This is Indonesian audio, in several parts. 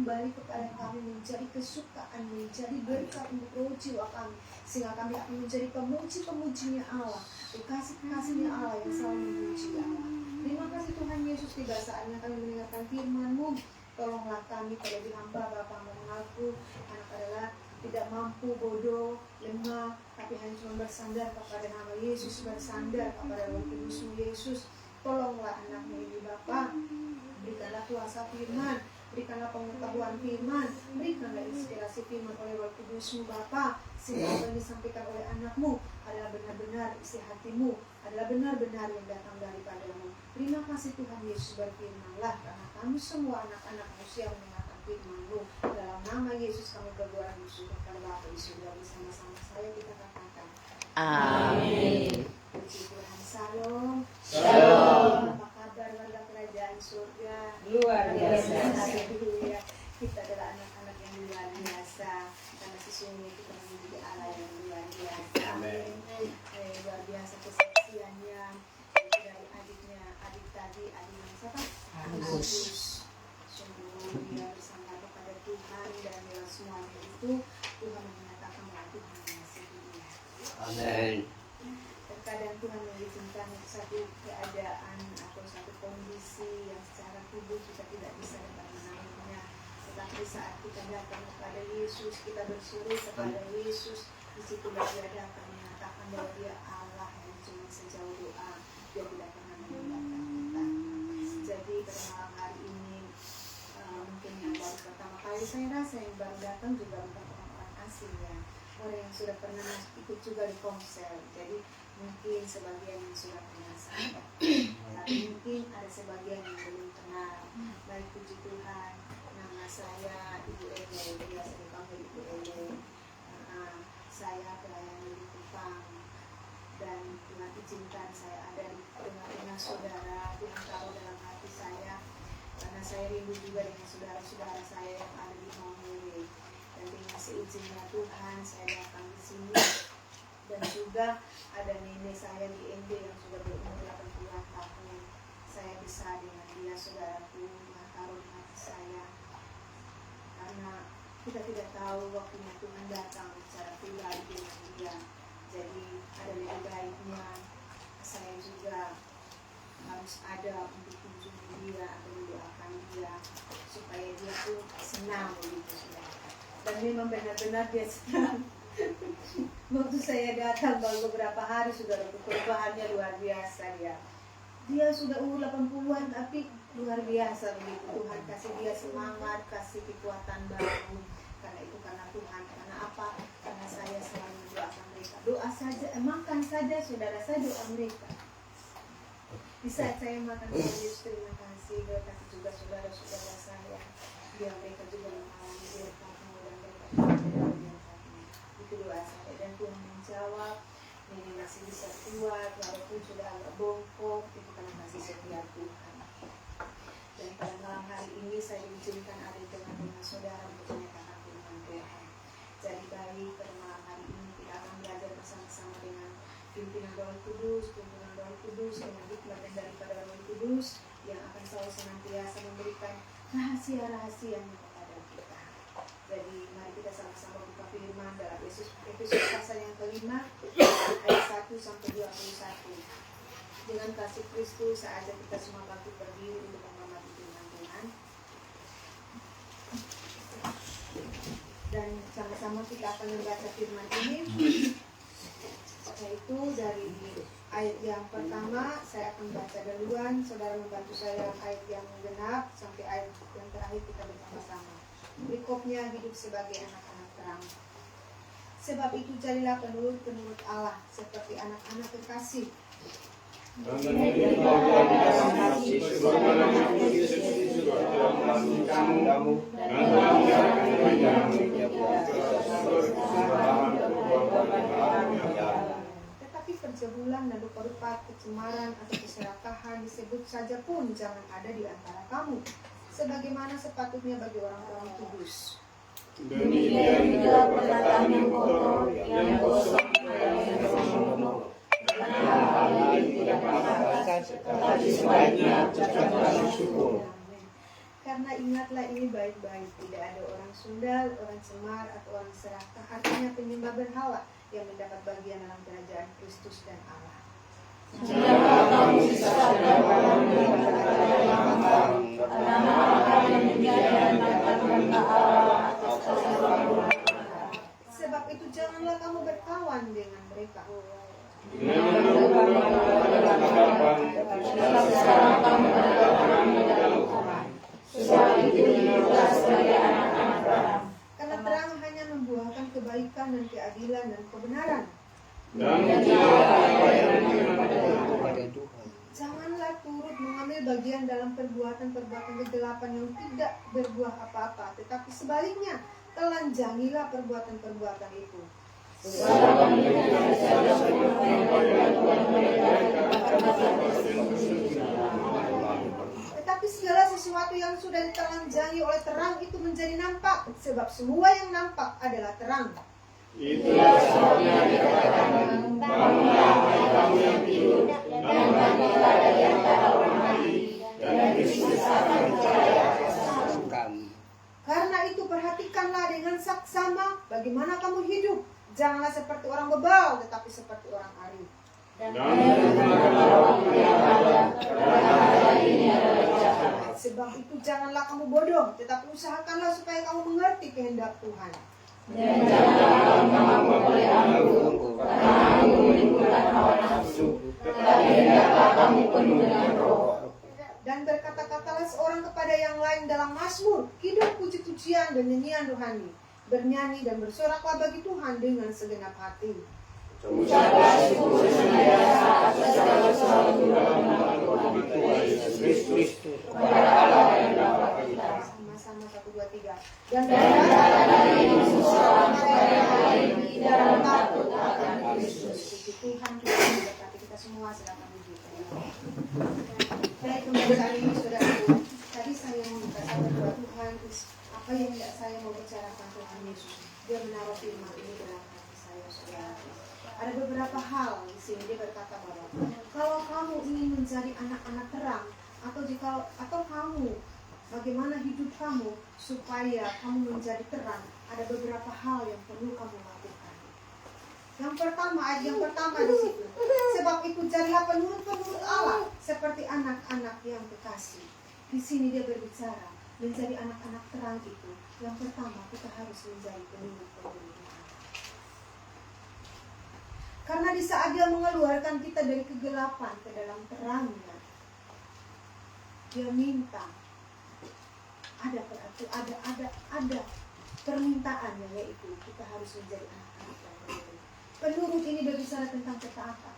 kembali kepada kami menjadi kesukaan, menjadi berkat untuk roh jiwa kami, sehingga kami akan menjadi pemuji-pemujinya Allah, kekasih-kekasihnya Allah yang selalu memuji Allah. Terima kasih Tuhan Yesus, tiba saatnya kami mendengarkan firman-Mu. Tolonglah kami terlebih hamba Bapa mengaku anak adalah tidak mampu, bodoh, lemah, tapi hanya cuma bersandar kepada nama Yesus, bersandar kepada Roh Kudus-Mu Yesus. Tolonglah anaknya ini Bapa, berikanlah kuasa firman, berikanlah pengetahuan firman, berikanlah inspirasi firman oleh Roh Kudus-Mu Bapa, sehingga apa yang disampaikan oleh anak-Mu adalah benar-benar isi hati-Mu, adalah benar-benar yang datang daripada-Mu. Terima kasih Tuhan Yesus, berfirman-Lah, karena kami semua anak-anak-Mu siap mendengarkan firman-Mu. Dalam nama Yesus kami berdoa bersyukur kepada Bapa di surga, bersama-sama saya kita katakan amin. Puji Tuhan. Shalom. Shalom. Apa kabar warga kerajaan surga? Luar biasa. Haleluya. Kita adalah anak-anak yang luar biasa, karena sesungguhnya kita memiliki Allah yang luar biasa. Amin. Luar biasa kesaksiannya dari adiknya, adik tadi, adiknya siapa? Agus. Sungguh dia bersandar kepada Tuhan, dan dalam semuanya itu Tuhan menyatakan bahwa Tuhan mengasihi dia. Amin. Terkadang Tuhan mengizinkan satu keadaan atau satu kondisi yang secara tubuh kita tidak bisa dapat menangani, tetapi saat kita datang kepada Yesus, kita berseru kepada Yesus, di situlah dia dapat menyatakan bahwa dia Allah yang cuma sejauh doa, dia tidak pernah meninggalkan kita. Jadi pada malam hari ini mungkin yang baru pertama kali saya rasa yang baru datang juga bukan orang-orang asing ya, orang yang sudah pernah ikut juga di konser. Jadi mungkin sebagian yang sudah pernah sampai, tapi mungkin ada sebagian yang belum kenal. Baik, puji Tuhan, nama saya Ibu Ele, biasa dipanggil Ibu Ele. Saya pelayan di Kupang, dan Tuhan izinkan saya ada di tengah-tengah saudara. Tuhan tahu dalam hati saya, karena saya rindu juga dengan saudara-saudara saya yang ada di Maumere. Dan dengan seizinnya Tuhan, saya datang di sini. Dan juga ada nenek saya di ND yang sudah berumur 80 tahun. Saya bisa dengan dia, saudaraku, Tuhan taruh di hati saya. Karena kita tidak tahu waktunya Tuhan datang secara pribadi dengan dia. Jadi ada lebih baiknya saya juga harus ada untuk kunjungi dia atau mendoakan dia supaya dia tuh senang begitu, saudara. Dan memang benar-benar dia senang. Waktu saya datang baru beberapa hari sudah perubahannya luar biasa dia. Dia sudah umur 80-an tapi luar biasa begitu. Tuhan kasih dia semangat, kasih kekuatan baru. Karena itu karena Tuhan. Karena apa? Karena saya selalu mendoakan mereka. Doa saja, makan saja saudara, saya doa mereka. Di saat saya makan, Yesus terima kasih. Berkati juga saudara-saudara saya. Biar mereka juga mengalami berkat-Mu dan berkat-Mu. Itu doa saya, dan Tuhan menjawab. Nenek masih bisa kuat walaupun sudah agak bongkok, itu karena kasih setia Tuhan. Dan pada malam hari ini saya diizinkan ada di tengah-tengah saudara untuk menyatakan firman Tuhan. Jadi baik, pada malam hari ini kita akan belajar bersama-sama dengan pimpinan Roh Kudus, dengan hikmat dan daripada Roh Kudus yang akan selalu senantiasa memberikan rahasia-rahasianya kepada kita. Jadi mari kita sama-sama buka firman dalam Efesus pasal yang kelima ayat 1 sampai 21. Dengan kasih Kristus saatnya kita semua bangkit berdiri untuk menghormati firman Tuhan. Dan sama-sama kita akan membaca firman ini, yaitu dari ayat yang pertama. Saya akan baca duluan, saudara membantu saya ayat yang genap sampai ayat yang terakhir kita bersama-sama. Berikutnya hidup sebagai anak-anak terang. Sebab itu jadilah penurut Allah seperti anak-anak kekasih. Tetapi perjabulan dan rupa-rupa kecemaran atau keserakahan disebut saja pun jangan ada di antara kamu, sebagaimana sepatutnya bagi orang-orang kudus. Demikian juga perkataan yang kotor, yang kosong, yang sombong, karena hal ini tidak pantas, tetapi sebaiknya ucapkanlah syukur. karena ingatlah ini baik-baik, tidak ada orang sundal, orang cemar, atau orang serakah, artinya penyembah berhala yang mendapat bagian dalam kerajaan Kristus dan Allah. Siapakah kamu sisa dan orang yang berkata karena akan menjadi anak-anak Allah atas dasar. Sebab itu janganlah kamu berkawan dengan mereka. Sekarang kamu adalah orang di dalam Tuhan. Sebab itu hiduplah sebagai anak-anak terang. Karena terang hanya membuahkan kebaikan dan keadilan dan kebenaran. Janganlah turut mengambil bagian dalam perbuatan-perbuatan kegelapan yang tidak berbuah apa-apa, tetapi sebaliknya telanjangilah perbuatan-perbuatan itu. Tetapi segala sesuatu yang sudah ditelanjangi oleh terang itu menjadi nampak, sebab semua yang nampak adalah terang. Itulah sebabnya dikatakan, bangunlah hai kamu yang tidur, dan bangkitlah dari antara orang mati, dan Kristus akan bercahaya atas kamu. Karena itu perhatikanlah dengan saksama bagaimana kamu hidup. Janganlah seperti orang bebal, tetapi seperti orang arif. Dan gunakanlah waktu yang ada, karena hari ini adalah jahat. Sebab itu janganlah kamu bodoh, tetapi usahakanlah supaya kamu mengerti kehendak Tuhan. Dan janganlah kamu mabuk oleh anggur, karena anggur menimbulkan hawa nafsu, tetapi hendaklah kamu penuh dengan roh. Dan berkata-katalah seorang kepada yang lain dalam mazmur, kidung, puji-pujian dan nyanyian rohani. Bernyanyi dan bersoraklah bagi Tuhan dengan segenap hati. Ucaplah syukur senantiasa atas segala sesuatu dalam nama Tuhan Yesus Kristus kepada Allah yang Bapa kita. Sama-sama 1, 2, 3. Dan berkatalah ini seseorang kepada yang lain dalam takut akan Kristus. puji Tuhan, Tuhan memberkati kita semua sedang menuju. Baik, pembacaan ini saudaraku. Tadi saya meminta kepada Tuhan, apa yang tidak saya mau bicarakan Tuhan Yesus. Dia menaruh firman ini dalam hati saya, saudara. Ada beberapa hal di sini dia berkata bahwa kalau kamu ingin menjadi anak-anak terang, atau kamu bagaimana hidup kamu supaya kamu menjadi terang, ada beberapa hal yang perlu kamu lakukan. Yang pertama, ayat yang pertama di situ. Sebab itu jadilah penurut-penurut Allah seperti anak-anak yang kekasih. Di sini dia berbicara menjadi anak-anak terang itu. Yang pertama, kita harus menjadi penurut-penurut Allah. Karena di saat dia mengeluarkan kita dari kegelapan ke dalam terangnya, dia minta ada permintaannya, yaitu kita harus menjadi anak-anak yang penurut. Penurut ini berbicara tentang ketaatan.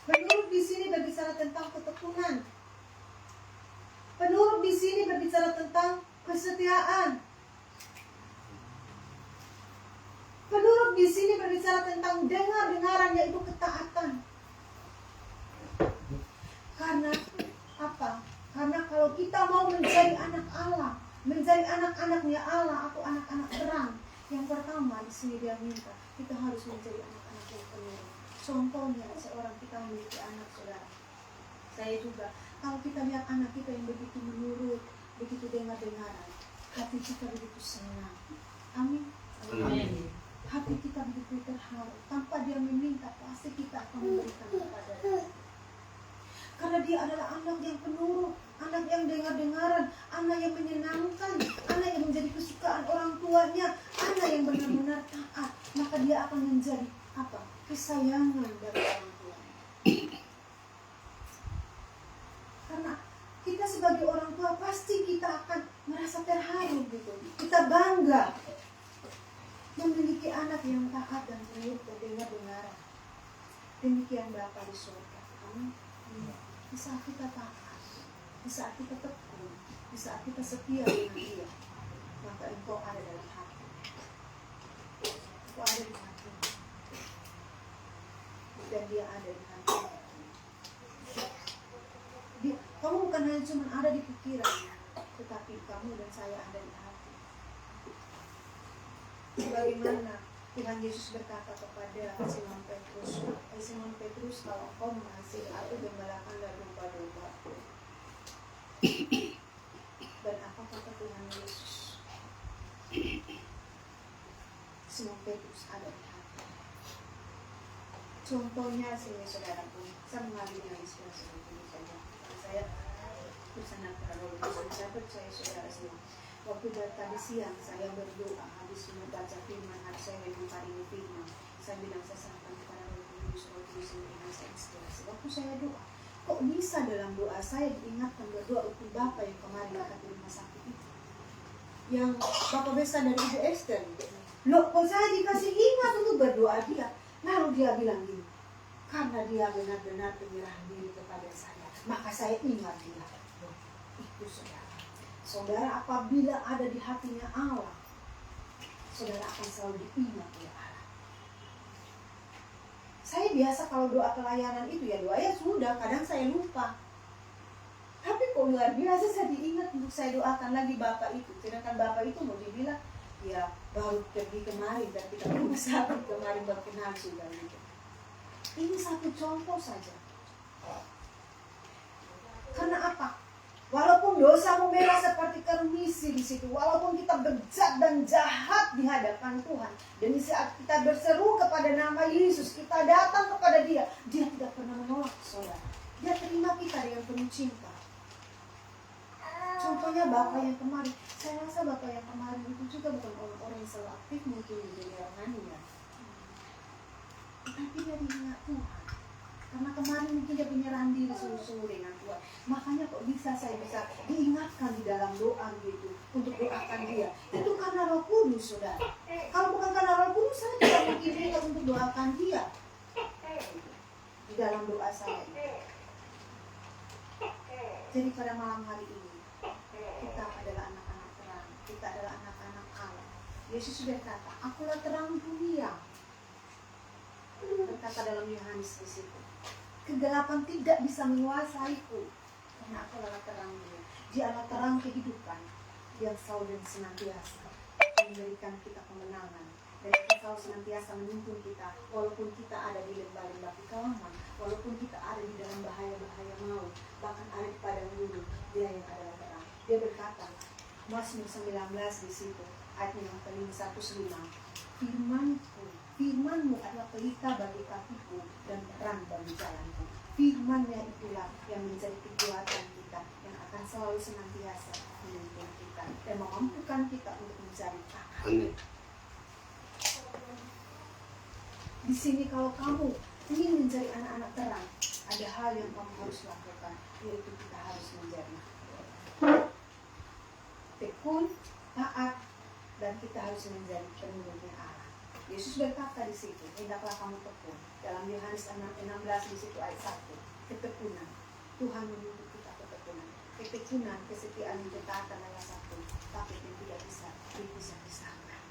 Penurut di sini berbicara tentang ketekunan. Penurut di sini berbicara tentang kesetiaan. Penurut di sini berbicara tentang dengar-dengaran, yaitu ketaatan. Karena apa? Karena kalau kita mau menjadi anak Allah, menjadi anak-anaknya Allah atau anak-anak terang, yang pertama di sini dia minta kita harus menjadi anak-anak yang penurut. Contohnya seorang kita memiliki anak, saudara. Saya juga, kalau kita lihat anak kita yang begitu menurut, begitu dengar-dengaran, hati kita begitu senang. Amin. Amin. Hati kita begitu terharu. Tanpa dia meminta, pasti kita akan memberikan kepada dia. Karena dia adalah anak yang penurut, anak yang dengar-dengaran, anak yang menyenangkan, anak yang menjadi kesukaan orang tuanya, anak yang benar-benar taat. Maka dia akan menjadi apa? Kesayangan dari orang tuanya. Karena kita sebagai orang tua pasti kita akan merasa terharu gitu. Kita bangga memiliki anak yang taat dan penurut dan dengar-dengaran. Demikian Bapa di surga. Amin. Di saat kita taat, di saat kita tekun, di saat kita setia dengan Dia, maka Engkau ada dalam hati. Engkau ada di hati. Dan Dia ada di hati. Kamu bukan hanya cuma ada di pikiran, tetapi kamu dan saya ada di hati. Sebagaimana Tuhan Yesus berkata kepada Simon Petrus, kalau kau mengasihi aku, gembalakanlah domba-domba. Dan apa kata Tuhan Yesus? Simon Petrus ada di hati. Contohnya saudara pun, saya mengambil dengan inspirasi ini saja. Saya bersama para lulusan, saya percaya saudara semua. Waktu tadi siang saya berdoa habis membaca firman, hari saya memang hari ini firman. Saya bilang saya sampaikan kepada Roh Kudus dengan saya inspirasi. Waktu saya doa, kok bisa dalam doa saya diingatkan berdoa untuk Bapak yang kemarin dekat di rumah sakit itu, yang Bapak besar dari Ibu Esther. Loh, kok saya dikasih ingat untuk berdoa dia? Lalu dia bilang gini, karena dia benar-benar penyerahan diri kepada saya, maka saya ingat dia. Loh, itu saudara, apabila ada di hatinya Allah, saudara akan selalu diingat oleh Allah. Saya biasa kalau doa pelayanan itu ya doa ya sudah, kadang saya lupa. Tapi kok luar biasa saya diingat untuk saya doakan lagi Bapak itu. Sedangkan Bapak itu mau dibilang, ya baru pergi kemarin dan kita rumah sakit kemarin baru kenal sudah gitu. Ini satu contoh saja. Karena apa? Walaupun dosamu merah seperti kermisi di situ, walaupun kita bejat dan jahat di hadapan Tuhan, dan di saat kita berseru kepada nama Yesus, kita datang kepada Dia, Dia tidak pernah menolak saudara. Dia terima kita dengan penuh cinta. Contohnya Bapak yang kemarin, saya rasa Bapak yang kemarin itu juga bukan orang-orang yang selalu aktif mungkin di dunia rohaninya, tapi dia diingat Tuhan. Karena kemarin mungkin dia penyerahan diri sungguh-sungguh dengan Tuhan. Makanya kok saya bisa diingatkan di dalam doa gitu untuk doakan dia. Itu karena Roh Kudus, saudara. Kalau bukan karena Roh Kudus, saya tidak mungkin ingat untuk doakan dia di dalam doa saya. Jadi pada malam hari ini kita adalah anak-anak terang. Kita adalah anak-anak Allah. Yesus sudah kata, akulah terang dunia. Berkata dalam Yohanes di situ. Kegelapan tidak bisa menguasaiku, karena aku adalah terang dia. Dia adalah terang kehidupan yang selalu dan senantiasa memberikan kita kemenangan. Dan kita selalu senantiasa menuntun kita, walaupun kita ada di lembah-lembah kekelaman, walaupun kita ada di dalam bahaya-bahaya maut, bahkan ada di padang gurun, Dia yang adalah terang. Dia berkata, Mazmur 19 di situ, ayat yang ke-105, Firman-Mu adalah pelita bagi kakiku dan terang bagi jalanku. Firman-Nya itulah yang menjadi kekuatan kita, yang akan selalu senantiasa menuntun kita dan memampukan kita untuk mencari taat. Amin. Di sini kalau kamu ingin menjadi anak-anak terang, ada hal yang kamu harus lakukan, yaitu kita harus menjadi tekun, taat, dan kita harus menjadi penurutnya Allah. Yesus berkata di situ, hendaklah kamu tekun. Dalam Yohanes 16 di situ ayat 1, ketekunan. Tuhan menuntut kita ketekunan. Ketekunan, kesetiaan, ketaatan adalah satu, tapi itu tidak bisa dipisah-pisahkan.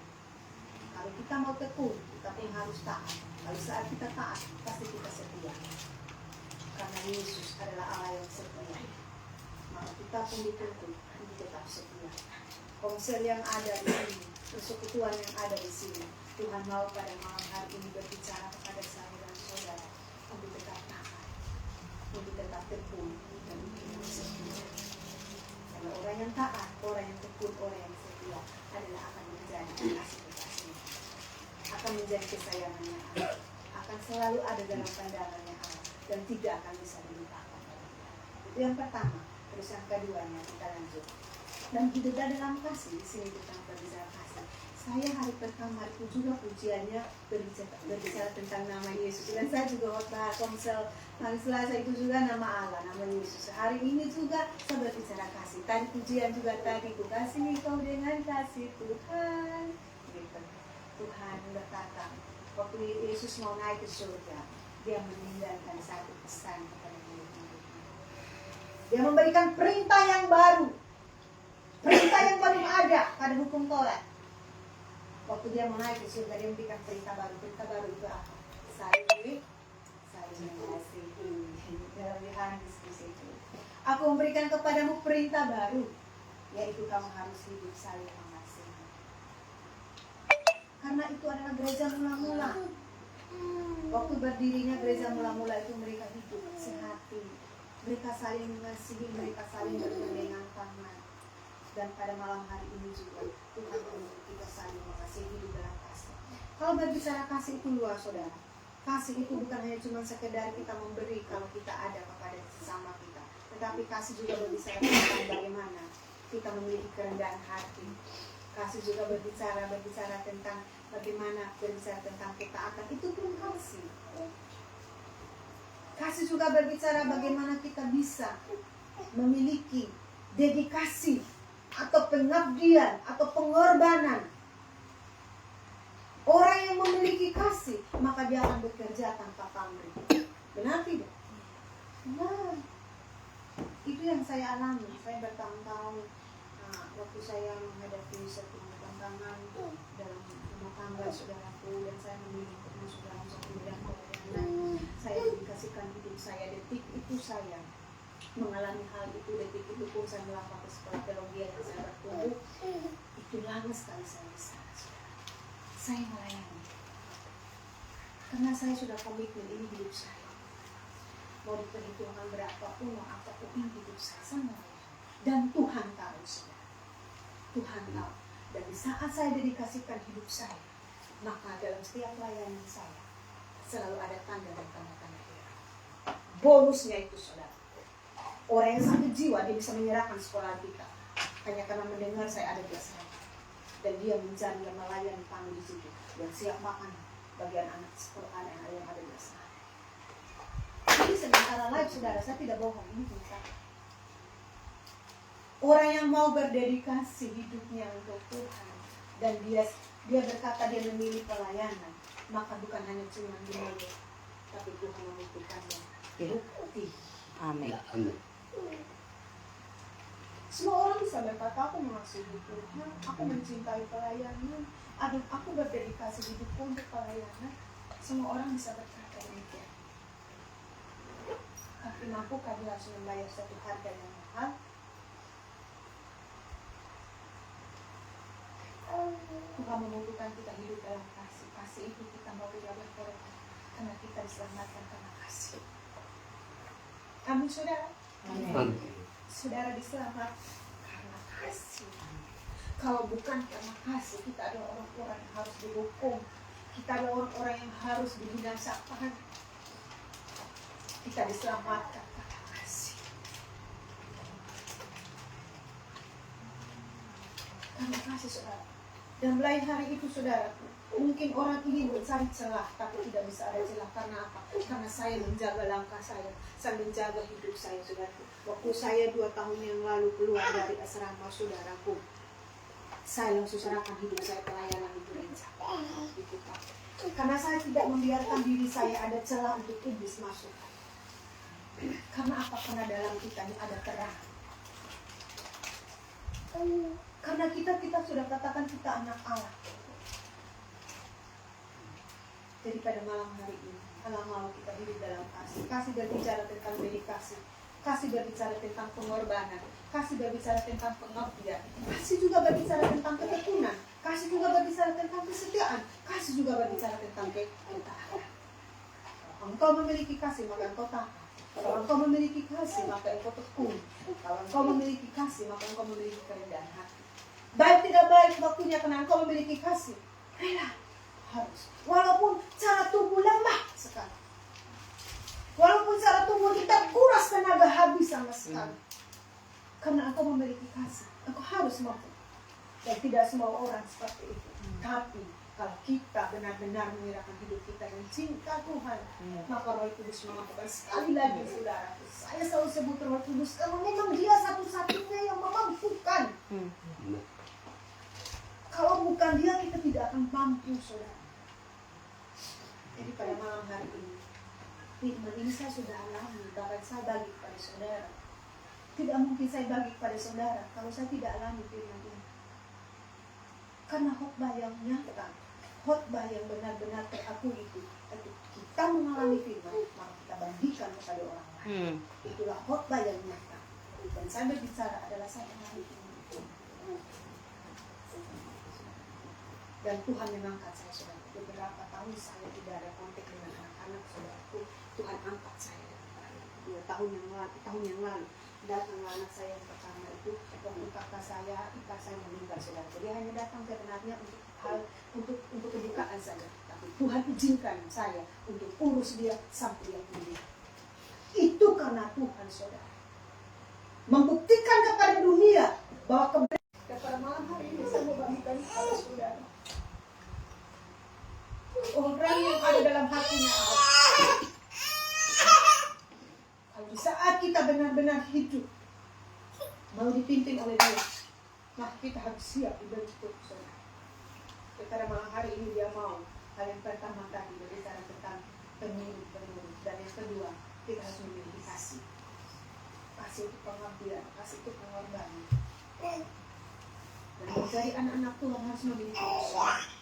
Kalau kita mau tekun, kita pun harus taat. Kalau saat kita taat, pasti kita setia. Karena Yesus adalah Allah yang setia. Maka kita pun dituntut untuk tetap setia. Konsel yang ada di sini, persekutuan yang ada di sini, Tuhan mau pada malam hari ini berbicara kepada saya dan saudara untuk tetap taat, untuk tetap tekun dan untuk setia. Karena orang yang taat, orang yang tekun, orang yang setia adalah akan menjadi kasih-kasih, akan menjadi kesayangannya Allah, akan selalu ada dalam pandangannya Allah dan tidak akan bisa dilupakan. Itu yang pertama. Terus yang keduanya kita lanjut. Dan hidup dalam kasih, di sini tentang berbicara kasih. Saya hari pertama itu juga pujiannya berbicara tentang nama Yesus. Dan saya juga waktu konsel hari Selasa itu juga nama Allah, nama Yesus. Hari ini juga saya berbicara kasih. Tadi pujian juga tadi, ku kasih kau dengan kasih Tuhan. Gitu. Tuhan berkata, waktu Yesus mau naik ke surga, Dia meninggalkan satu pesan kepada murid-muridnya. Dia memberikan perintah yang baru. Perintah yang belum ada pada hukum Taurat. Waktu dia mau naik ke surga, dia memberikan perintah baru. Perintah baru itu apa? Saya mengasihi. Dalam Yohanes di situ. Aku memberikan kepadamu perintah baru, yaitu kamu harus hidup saling mengasihi. Karena itu adalah gereja mula-mula. Waktu berdirinya gereja mula-mula itu mereka hidup sehati. Mereka saling mengasihi, mereka saling bergandengan tangan. Dan pada malam hari ini juga Tuhan menyuruh kita saling mengasihi hidup dalam kasih. Kalau berbicara kasih itu luas, saudara. Kasih itu bukan hanya cuma sekedar kita memberi kalau kita ada kepada sesama kita, tetapi kasih juga berbicara tentang bagaimana kita memiliki kerendahan hati. Kasih juga berbicara tentang bagaimana berbicara tentang ketaatan, itu pun kasih. Kasih juga berbicara bagaimana kita bisa memiliki dedikasi atau pengabdian atau pengorbanan. Orang yang memiliki kasih, maka dia akan bekerja tanpa pamrih. Benar tidak? Nah, itu yang saya alami. Saya bertahun-tahun waktu saya menghadapi satu tantangan dalam rumah tangga saudaraku, dan saya memilih untuk masuk dalam satu bidang pelayanan. Saya dedikasikan hidup saya, detik itu saya mengalami hal itu, detik itu pun saya melangkah ke sekolah teologi yang saya bertumbuh. Itu lama sekali saya di sana. Saya melayani karena saya sudah komitmen ini hidup saya. Mau diperhitungkan berapapun, mau apapun ini hidup saya melayani. Dan Tuhan tahu, saudara. Tuhan tahu. Dan di saat saya dedikasikan hidup saya, maka dalam setiap pelayanan saya selalu ada tanda dan tanda-tanda heran. Bonusnya itu, saudara, orang yang sakit jiwa dia bisa menyerahkan sekolah kita hanya karena mendengar saya ada di asrama. Dan dia mencari yang melayani kami di situ dan siap makan bagian anak sekolah yang ada di sana. Jadi sementara live, saudara, saya tidak bohong, ini kenyataan. Orang yang mau berdedikasi hidupnya untuk Tuhan dan dia berkata dia memilih pelayanan, maka bukan hanya cuma di mulut, tapi Tuhan membuktikannya bukti. Amin. Semua orang bisa berkata, aku mengasihi Tuhan, aku mencintai pelayanan, aku berdedikasi hidupku untuk pelayanan. Semua orang bisa berkata demikian. Tapi mampukah dia harus membayar satu harga yang mahal? Tuhan membutuhkan kita hidup dalam kasih. Kasih itu kita mau tidak berkorban, karena kita diselamatkan karena kasih. Amin, saudara. Amin. Saudara diselamatkan karena kasih. Kalau bukan karena kasih, kita adalah orang-orang yang harus dihukum. Kita adalah orang-orang yang harus dibinasakan. Kita diselamatkan karena kasih. Karena kasih, saudara. Dan mulai hari itu, saudara, mungkin orang ingin mencari celah, tapi tidak bisa ada celah. Karena apa? Karena saya menjaga langkah saya menjaga hidup saya, saudara. Waktu saya 2 tahun yang lalu keluar dari asrama, saudaraku, saya langsung serahkan hidup saya pelayanan di gereja. Karena saya tidak membiarkan diri saya ada celah untuk iblis masuk. Karena apa? Karena dalam kita ini ada terang. Karena kita sudah katakan kita anak Allah. Jadi pada malam hari ini, Allah mau kita hidup dalam kasih. Kasih berbicara tentang dedikasi. Kasih berbicara tentang pengorbanan. Kasih berbicara tentang pengabdian. Kasih juga berbicara tentang ketekunan. Kasih juga berbicara tentang kesetiaan. Kasih juga berbicara tentang ketaatan. Kalau engkau memiliki kasih, maka engkau taat. Kalau engkau memiliki kasih, maka engkau tekun. Kalau engkau memiliki kasih, maka engkau memiliki kerendahan hati. Baik tidak baik waktunya karena engkau memiliki kasih, rela, harus. Walaupun cara tubuh lemah sekali, walaupun cara tubuh kita kuras tenaga habis sama sekali, karena engkau memiliki kasih, engkau harus mampu. Dan tidak semua orang seperti itu. Tapi kalau kita benar-benar menyerahkan hidup kita dan cinta Tuhan, maka Roh Kudus memampukan. Sekali lagi, saudara, saya selalu sebut Roh Kudus karena memang Dia satu-satunya yang memampukan. Kalau bukan Dia, kita tidak akan mampu, saudara. Jadi pada malam hari ini, firman ini saya sudah alami, bahkan saya bagi kepada saudara. Tidak mungkin saya bagi kepada saudara kalau saya tidak alami firman ini. Karena khotbah yang nyata, khotbah yang benar-benar terakui itu kita mengalami firman, maka kita bagikan kepada orang lain. Itulah khotbah yang nyata. Dan saya berbicara adalah saya mengalami firman itu. Dan Tuhan mengangkat saya, saudara. Beberapa tahun saya tidak ada kontak dengan anak-anak, saudaraku. Tuhan angkat saya. 2 tahun yang lalu datanglah anak saya yang pertama itu, waktu kakak saya, ipar saya meninggal, saudara. Jadi hanya datang sebenarnya untuk kedukaan saja. Tapi Tuhan izinkan saya untuk urus dia sampai dia pulih. Itu karena Tuhan, saudara. Membuktikan kepada dunia bahwa kebenaran. Pada malam hari ini saya mau bagikan kepada saudara. Orang yang ada dalam hatinya Allah. Kalau di saat kita benar-benar hidup mau dipimpin oleh Dia, maka kita harus siap dibentuk, saudara. Pada malam hari ini dia mau hal yang pertama tadi berbicara tentang penurut, dan yang kedua kita harus memiliki kasih. Kasih itu pengabdian, kasih itu pengorbanan. Dan menjadi anak-anak Tuhan harus memiliki usaha.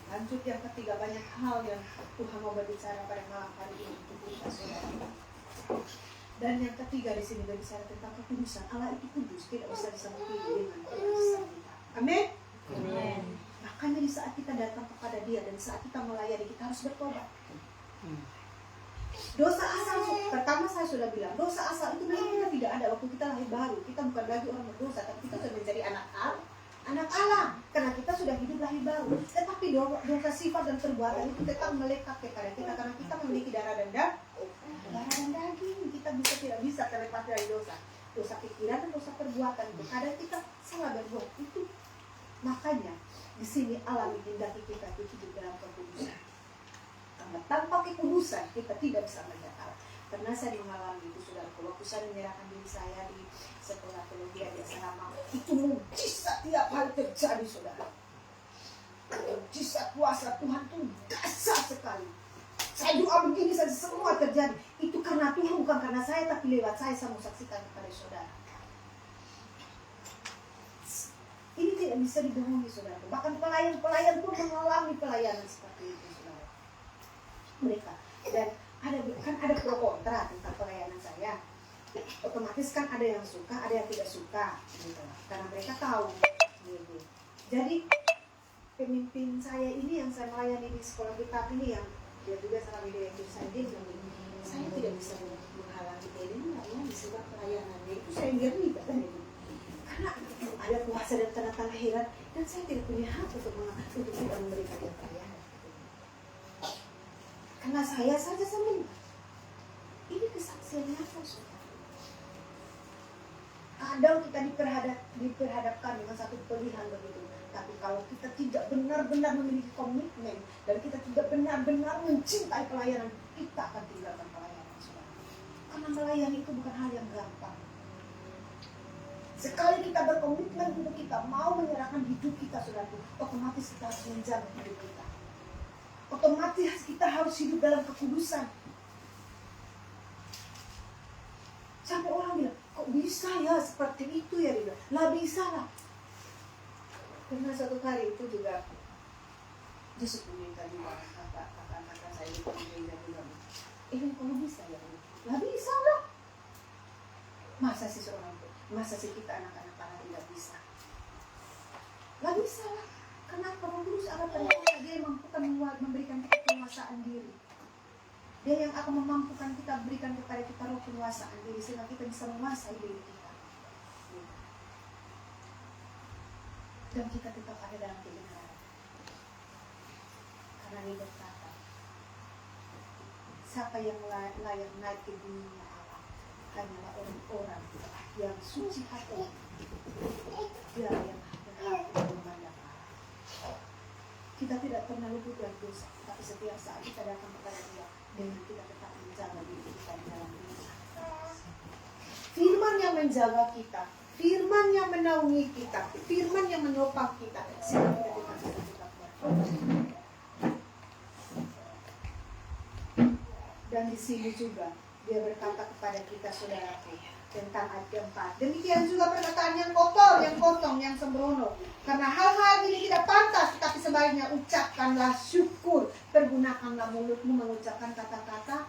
Lanjut yang ketiga, banyak hal yang Tuhan mau berbicara pada malam hari ini untuk kita, saudara. Dan yang ketiga di sini berbicara tentang kekudusan. Allah itu kudus, tidak bisa disamakan dengan kekudusan kita. Amin. Amin. Makanya di saat kita datang kepada Dia dan saat kita melayani, kita harus bertobat. Dosa asal, pertama saya sudah bilang, dosa asal itu memang kita tidak ada waktu kita lahir baru. Kita bukan lagi orang berdosa, tapi kita sudah menjadi anak Allah, karena kita sudah hidup lahir baru. Tetapi dosa sifat dan perbuatan itu tetap melekat kepada kita, karena kita memiliki darah dan daging. Kita tidak bisa terlepas dari dosa pikiran dan dosa perbuatan. Kadang kita salah berbuat itu. Makanya di sini Allah menghindari kita itu hidup dalam kekudusan. Karena tanpa kekudusan kita tidak bisa melihat Allah. Pernah saya mengalami itu, saudara. Waktu saya menyerahkan diri saya di sekolah teologi di asrama, itu mujizat tiap hari terjadi, saudara. Mujizat kuasa Tuhan itu dahsyat sekali. Saya doa begini saja semua terjadi. Itu karena Tuhan, bukan karena saya, tapi lewat saya mau saksikan kepada saudara. Ini tidak bisa dibohongi, saudara. Bahkan pelayan pun mengalami pelayanan seperti itu, saudara. Mereka dan ada pro kontra tentang pelayanan saya. Otomatis kan ada yang suka, ada yang tidak suka, gitu. Karena mereka tahu. Gitu. Jadi pemimpin saya ini yang saya melayani di sekolah kitab ini, yang dia juga salah direktur saya, dia bilang, saya tidak bisa menghalangi dia ini melayani sebab pelayanannya itu saya ngeri katanya. Karena ada kuasa dan tanda-tanda heran, dan saya tidak punya hak untuk tidak memberikan dia pelayanan. Karena saya saja sama. Ini kesaksian nyata, saudara. Kadang kita diperhadapkan dengan satu pilihan begitu. Tapi kalau kita tidak benar-benar memiliki komitmen dan kita tidak benar-benar mencintai pelayanan, kita akan tinggalkan pelayanan, saudara. Karena melayani itu bukan hal yang gampang. Sekali kita berkomitmen untuk kita mau menyerahkan hidup kita, saudara, otomatis kita harus menjaga hidup kita. Otomatis kita harus hidup dalam kekudusan. Sampai orang bilang, kok bisa ya seperti itu ya? Dia bilang, lah bisa lah. Karena suatu kali itu juga Yesus meminta juga kakak-kakak saya di gereja juga, kalau bisa ya? Lah bisa lah. Masa sih kita anak-anak tidak bisa? Lah bisa lah. Kenapa? Mengurus anak perempuan, dia yang mampukan memberikan kita penguasaan diri. Dia yang akan memampukan kita, berikan kepada kita roh penguasaan diri, sehingga kita bisa menguasai diri kita. Dan kita tetap ada dalam kebenaran. Karena dia berkata, siapa yang layak naik ke dunia Allah hanyalah orang-orang yang suci hati. Dia yang berhati memandang Allah. Kita tidak pernah luput dari dosa, tapi setiap saat kita datang kepada Dia, dengan kita tetap menjaga diri kita di dalam Dia. Firman yang menjaga kita, firman yang menaungi kita, firman yang menopang kita, sehingga kita tetap bertobat. Dan di sini juga Dia berkata kepada kita, saudaraku, tentang ayat keempat. Demikian juga perkataan yang kotor, yang kosong, yang sembrono. Karena hal-hal ini tidak pantas, tetapi sebaliknya ucapkanlah syukur. Pergunakanlah mulutmu mengucapkan kata-kata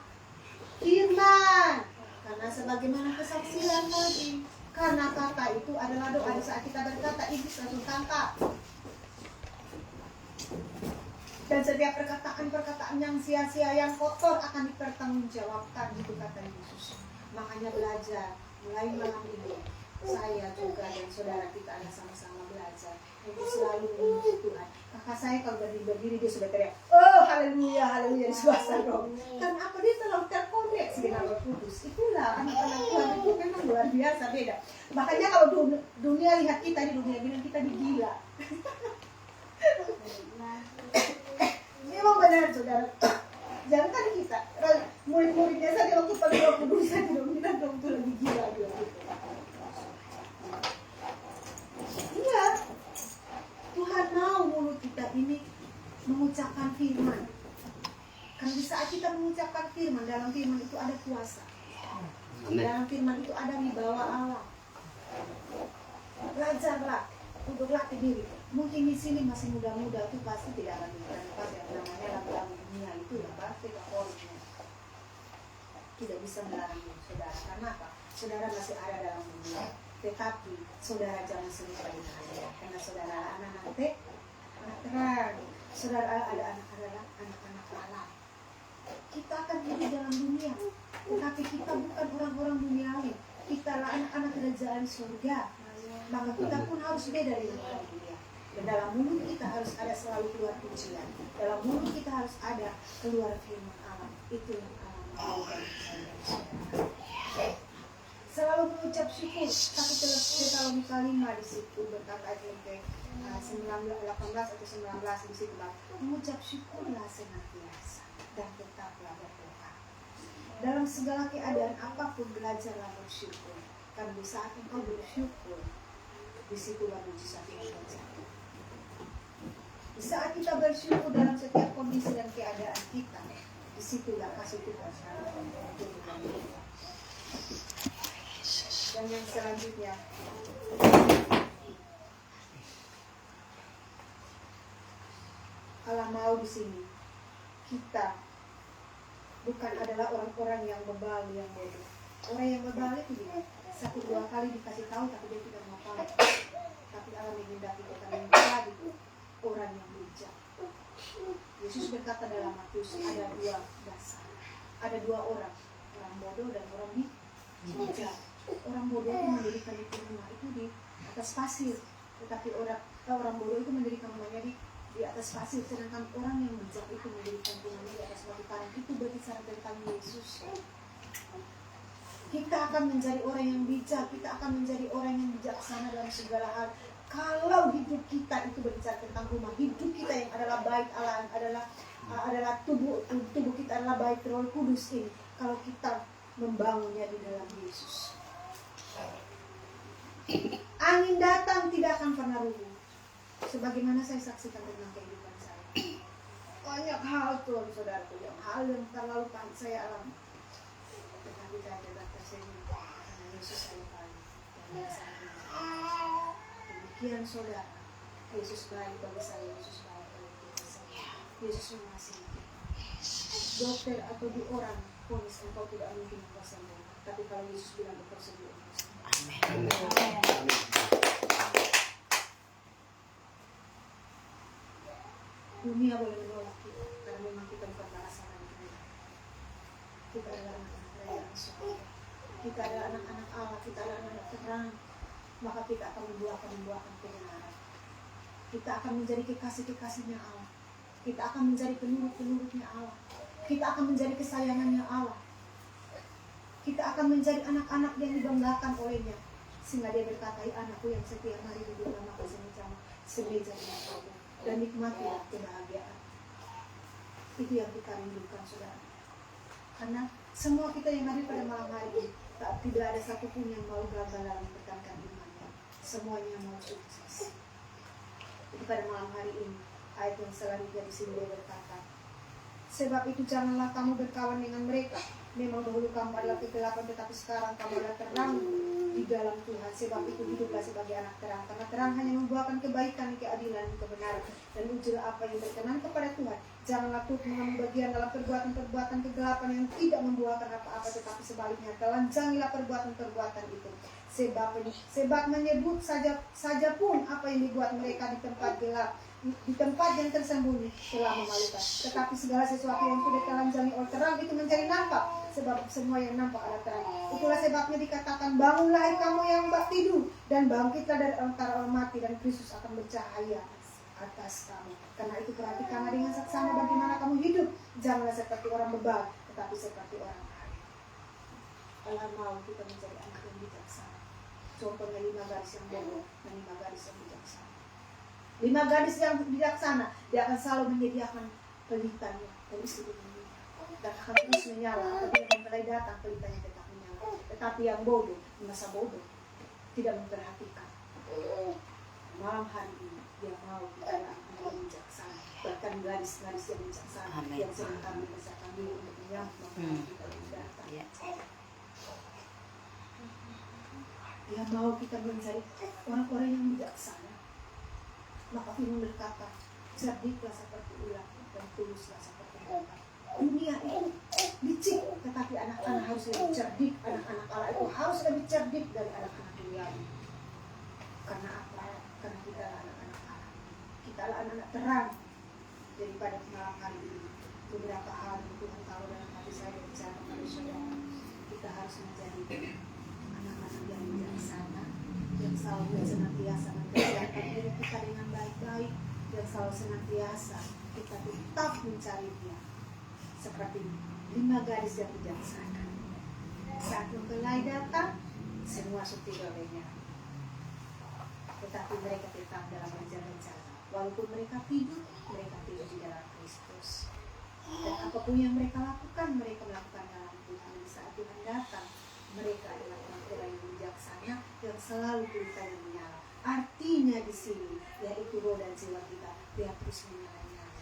firman. Karena sebagaimana kesaksian tadi, karena kata itu adalah doa. Di saat kita berkata, iblis langsung tangkap. Dan setiap perkataan-perkataan yang sia-sia, yang kotor akan dipertanggungjawabkan, itu kata Yesus. Makanya belajar, mulai malam ini, saya juga dan saudara kita ada sama-sama belajar untuk selalu memuji Tuhan. Kakak saya kalau berdiri dia sudah teriak, oh haleluya, haleluya, di suasana roh. Karena apa? Dia terlalu terkoneksi dengan Roh Kudus. Itulah anak-anak Tuhan itu memang luar biasa, beda. Makanya kalau dunia lihat kita di dunia bilang kita digila. Memang benar saudara. Jangan kan kita murid-muridnya saja waktu pada Roh Kudus saja dong kita dong tuh lagi gila gitu. Iya, Tuhan mau mulut kita ini mengucapkan firman. Karena di saat kita mengucapkan firman, dalam firman itu ada kuasa. Dalam firman itu ada wibawa Allah. Belajarlah untuk latih diri. Mungkin di sini masih muda-muda itu pasti tidak akan dilepas yang namanya lagu-lagu dunia itu ya pasti favoritnya. Tidak bisa melarang saudara. Karena apa? Saudara masih ada dalam dunia. Tetapi saudara jangan selingkuh dengan Allah. Karena saudara anak-anak anak terang. Saudara ada adalah anak-anak Allah. Kita akan hidup dalam dunia, tetapi kita bukan orang-orang duniawi. Kita adalah anak-anak kerajaan surga. Maka kita pun harus beda dengan orang dunia. Dan dalam mulut kita harus ada selalu keluar pujian. Dalam mulut kita harus ada keluar firman Allah. Itu yang Allah mau dari saya. Selalu mengucap syukur. 1 Tesalonika 5 di situ berkata ayat 18 atau 19 di situ, mengucap syukurlah senantiasa dan tetaplah berdoa. Dalam segala keadaan apapun belajarlah bersyukur. Karena di saat engkau bersyukur, disitulah mujizat yang terjadi. Di saat kita bersyukur dalam setiap kondisi dan keadaan kita, disitulah kasih Tuhan selalu turun. Dan yang selanjutnya, Allah mau di sini kita bukan adalah orang-orang yang bebal, yang bodoh. Orang yang bebal itu dia 1-2 kali dikasih tahu tapi dia tidak mau tahu. Tapi Allah menghendaki kita menjadi orang yang bijak. Yesus berkata dalam Matius ada 2 dasar. Ada 2 orang bodoh dan orang bijak. Orang bodoh itu mendirikan itu rumah itu di atas pasir, tetapi orang bodoh itu mendirikan rumahnya di atas pasir, sedangkan orang yang bijak itu mendirikan rumahnya di atas batu karang. Itu berbicara tentang Yesus. Kita akan menjadi orang yang bijak, kita akan menjadi orang yang bijaksana dalam segala hal. Kalau hidup kita itu berbicara tentang rumah, hidup kita yang adalah bait Allah, adalah tubuh kita adalah bait Roh Kudus ini. Kalau kita membangunnya di dalam Yesus, angin datang tidak akan pernah rubuh. Sebagaimana saya saksikan tentang kehidupan saya, banyak hal Tuhan saudaraku, hal yang terlalu pahit saya alami. Tetapi saya tetap tersenyum karena Yesus saya baik dan saya demikian saudara. Yesus baik bagi saya, Yesus baik bagi kita semua. Yesus mengasihi kita. Dokter atau di orang ponis engkau tidak mungkin engkau sembuh, tapi kalau Yesus bilang engkau sembuh, engkau sembuh. Amin. Dunia boleh menolak kita karena memang kita bukan balasan mereka. Kita adalah anak-anak kerajaan surga. Kita adalah anak-anak Allah, kita adalah anak terang. Maka kita akan membuahkan kebenaran. Kita akan menjadi kekasih-kekasihnya Allah. Kita akan menjadi penurut-penurutnya Allah. Kita akan menjadi kesayangannya Allah. Kita akan menjadi anak-anak yang dibanggakan olehnya. Sehingga dia berkata, anakku yang setiap hari duduk bersama semeja dengan Allah dan nikmatilah kebahagiaan. Itu yang kita rindukan saudara. Karena semua kita yang hadir pada malam hari ini, tidak ada satupun yang mau gagal dalam mempertahankan imannya. Semuanya mau sukses. Jadi pada malam hari ini, ayat yang selanjutnya di sini dia berkata, sebab itu janganlah kamu berkawan dengan mereka. Memang dahulu kamu adalah kegelapan, tetapi sekarang kamu adalah terang di dalam Tuhan. Sebab itu hiduplah sebagai anak terang. Karena terang hanya membuahkan kebaikan, keadilan, kebenaran, dan wujud apa yang berkenan kepada Tuhan. Janganlah turut mengambil bagian dalam perbuatan-perbuatan kegelapan yang tidak membuahkan apa-apa, tetapi sebaliknya telanjangilah perbuatan-perbuatan itu. Sebab menyebut saja pun apa yang dibuat mereka di tempat gelap di tempat yang tersembunyi telah memalukan. Tetapi segala sesuatu yang sudah telanjangi oleh terang itu menjadi nampak, sebab semua yang nampak adalah terang. Itulah sebabnya dikatakan, bangunlah hai kamu yang tidur, dan bangkitlah dari antara orang mati, dan Kristus akan bercahaya atas kamu. Karena itu perhatikanlah dengan saksama bagaimana kamu hidup. Janganlah seperti orang bebal, tetapi seperti orang kaya. Allah mau kita menjadi anak yang bijaksana. Contohnya 5 gadis yang bodoh dan 5 gadis yang bijaksana. 5 gadis yang bijaksana, dia akan selalu menyediakan pelitanya dan istrinya, dan akan terus menyala. Apabila mempelai datang, pelitanya tetap menyala. Tetapi yang bodoh, masa bodoh, tidak memperhatikan. Malam hari ini dia mau kita yang bijaksana, bahkan gadis-gadis yang bijaksana. Amen. Yang sedang kami bersama diri untuk menyambut kita yang datang. Dia mau kita mencari orang-orang yang bijaksana. Maka firman berkata, cerdiklah seperti ular dan tuluslah seperti bongkar. Dunia ini licik, tetapi anak-anak harus lebih cerdik. Anak-anak Allah itu harus lebih cerdik dari anak-anak dunia ini. Karena apa? Karena kita adalah anak-anak Allah. Kita adalah anak-anak terang. Jadi pada malam hari ini, beberapa hal yang Tuhan tahu dalam hati saya dan bicara kepada saudara, kita harus menjadi anak-anak yang bijaksana, yang selalu senantiasa mempersiapkan diri kita dengan baik-baik, yang selalu senantiasa kita tetap mencari Dia, seperti 5 gadis yang bijaksana. Saat mempelai datang, semua seperti olehnya, tetapi mereka tetap dalam rencana. Walaupun mereka tidur di dalam Kristus. Dan apapun yang mereka lakukan melakukan dalam Tuhan. Dan saat Tuhan datang, mereka adalah orang-orang yang bijaksana, yang selalu pelitanya menyala. Artinya di sini, yaitu roh dan jiwa kita, dia terus menyala-nyala.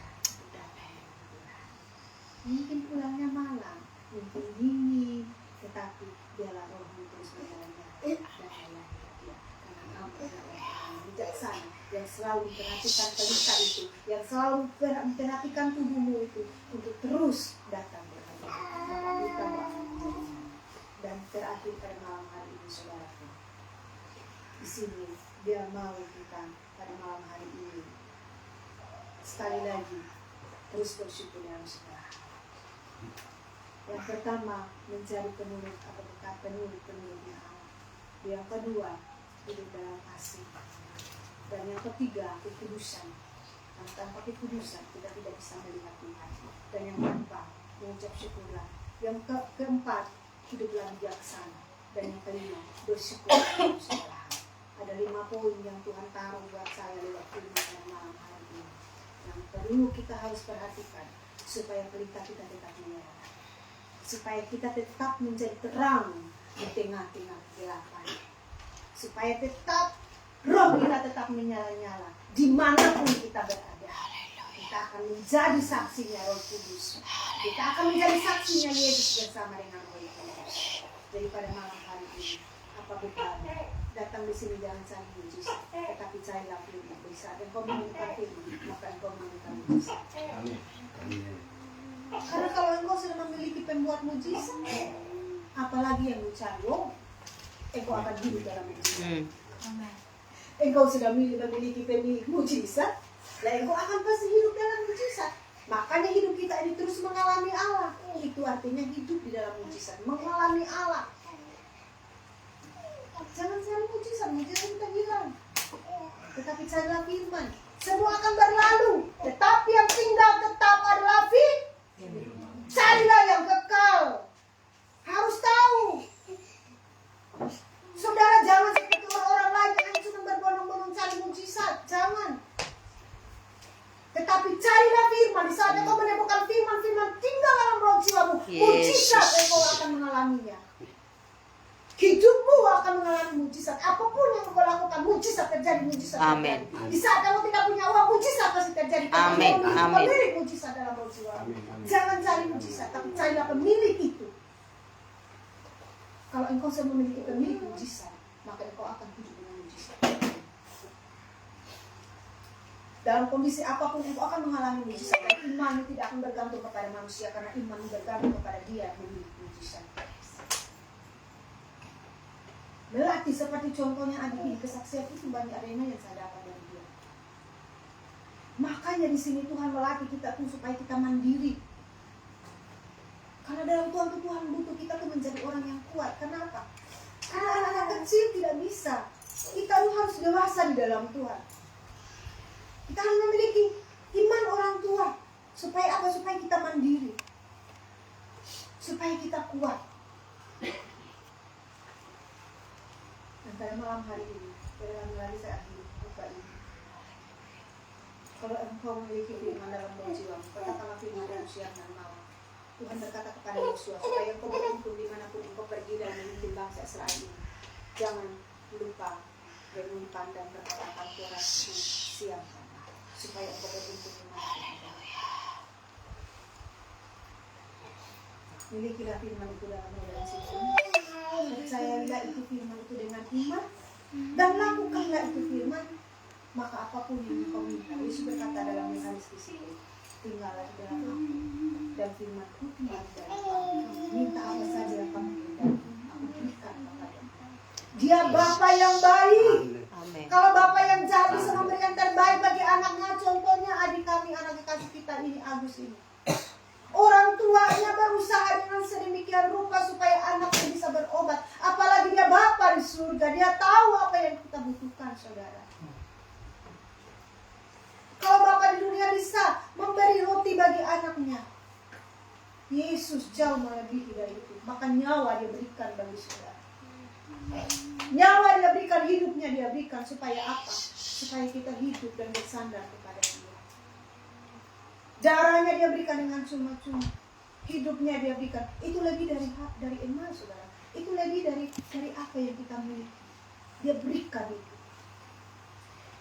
Mungkin pulangnya malam, mungkin dingin, tetapi dialah roh yang terus menyala-nyala. Dan Allah dia, karena kamu adalah orang yang bijaksana, yang selalu memperhatikan pelita itu, yang selalu memperhatikan tubuhmu itu, untuk terus datang kepada kita. Dan terakhir pada malam hari ini, saudaraku, di sini dia mau kita pada malam hari ini sekali lagi terus bersyukur dalam segala. Yang pertama, mencari penurut atau dekat penurutnya Allah. Yang kedua, hidup dalam kasih. Dan yang ketiga, kekudusan. Dan tanpa kekudusan kita tidak bisa melihat Tuhan. Dan yang keempat, mengucap syukurlah. Yang keempat, hiduplah bijaksana. Dan yang kelima, bersyukur dalam segala hal. Ada 5 poin yang Tuhan taruh buat saya lewat firman pada malam hari ini, yang perlu kita harus perhatikan supaya pelita kita tetap menyala, supaya kita tetap menjadi terang di tengah-tengah kegelapan, supaya tetap roh kita tetap menyala-nyala dimanapun kita berada. Kita akan menjadi saksinya Roh Kudus. Kita akan menjadi saksinya Yesus bersama dengan Roh Kudus. Jadi pada malam hari ini, apa bukannya datang di sini jangan cari mujizat, tetapi carilah firman. Saat engkau menemukan firman, maka engkau menemukan mujizat. Karena kalau engkau sudah memiliki pembuat mujizat, apalagi yang mencari, engkau akan hidup dalam mujizat. Engkau sudah memiliki pemilik mujizat, lah engkau akan pasti hidup dalam mujizat. Makanya hidup kita ini terus mengalami Allah. Itu artinya hidup di dalam mujizat, mengalami Allah. Jangan cari mujizat kita hilang. Tetapi carilah firman. Semua akan berlalu, tetapi yang tinggal tetap adalah firman. Carilah yang kekal. Harus tahu. Saudara, jangan seperti orang lain yang cuma berbondong-bondong cari mujizat. Jangan. Tetapi carilah firman. Di saat engkau menemukan firman tinggal dalam roh jiwamu. Mujizat engkau akan mengalaminya. Hidupmu akan mengalami mujizat. Apapun yang engkau lakukan, mujizat terjadi, mujizat terjadi. Di saat kamu tidak punya uang, mujizat pasti terjadi. Amin. Pemilik mujizat dalam roh jiwamu. Jangan cari mujizat, tapi carilah pemilik itu. Kalau engkau sudah memiliki pemilik mujizat, maka engkau akan hidup dengan mujizat. Dalam kondisi apapun engkau akan mengalami mujizat. Dan iman tidak akan bergantung kepada manusia, karena iman bergantung kepada Dia yang memiliki mujizat. Berarti seperti contohnya adik ini kesaksian itu banyak arena yang saya dapat dari dia. Makanya di sini Tuhan melatih kita tuh supaya kita mandiri. Karena dalam Tuhan tuh Tuhan butuh kita tuh menjadi orang yang kuat. Kenapa? Karena anak-anak kecil tidak bisa. Kita tuh harus dewasa di dalam Tuhan. Kita harus memiliki iman orang tua. Supaya apa? Supaya kita mandiri. Supaya kita kuat. Dan pada malam hari ini, pada lagi saya akhiri buka ini. Kalau engkau memiliki firman dalam jiwa, katakanlah firman dalam siang dan malam. Tuhan berkata kepada Yosua, supaya engkau beruntung dimanapun engkau pergi dan memimpin bangsa Israel ini. Jangan lupa menyimpan dan perkatakan Torah-Ku siang dan malam, supaya engkau beruntung dimanapun engkau. Milikilah firman itu dalam dan situ. Percayalah itu firman itu dengan iman dan lakukanlah itu firman, maka apapun yang engkau minta. Yesus berkata dalam Yohanes di sini, tinggallah di dalam aku dan firman-Ku tinggal di dalam kamu. Minta apa saja yang kamu kehendaki, aku berikan kepadamu. Dia Bapa yang baik. Amin. Kalau Bapa yang jahat bisa memberi yang terbaik bagi anaknya, contohnya adik kami, anak kasih kita ini, Agus ini. Orang tuanya berusaha dengan sedemikian rupa supaya anaknya bisa berobat. Apalagi dia Bapa di surga, dia tahu apa yang kita butuhkan, saudara. Kalau Bapa di dunia bisa memberi roti bagi anaknya, Yesus jauh melebihi dari itu. Maka nyawa dia berikan bagi saudara. Nyawa dia berikan, hidupnya dia berikan. Supaya apa? Supaya kita hidup dan bersandar kepada Dia. Darahnya dia berikan dengan cuma-cuma. Hidupnya dia berikan. Itu lebih dari emas, saudara. Itu lebih dari apa yang kita miliki. Dia berikan itu.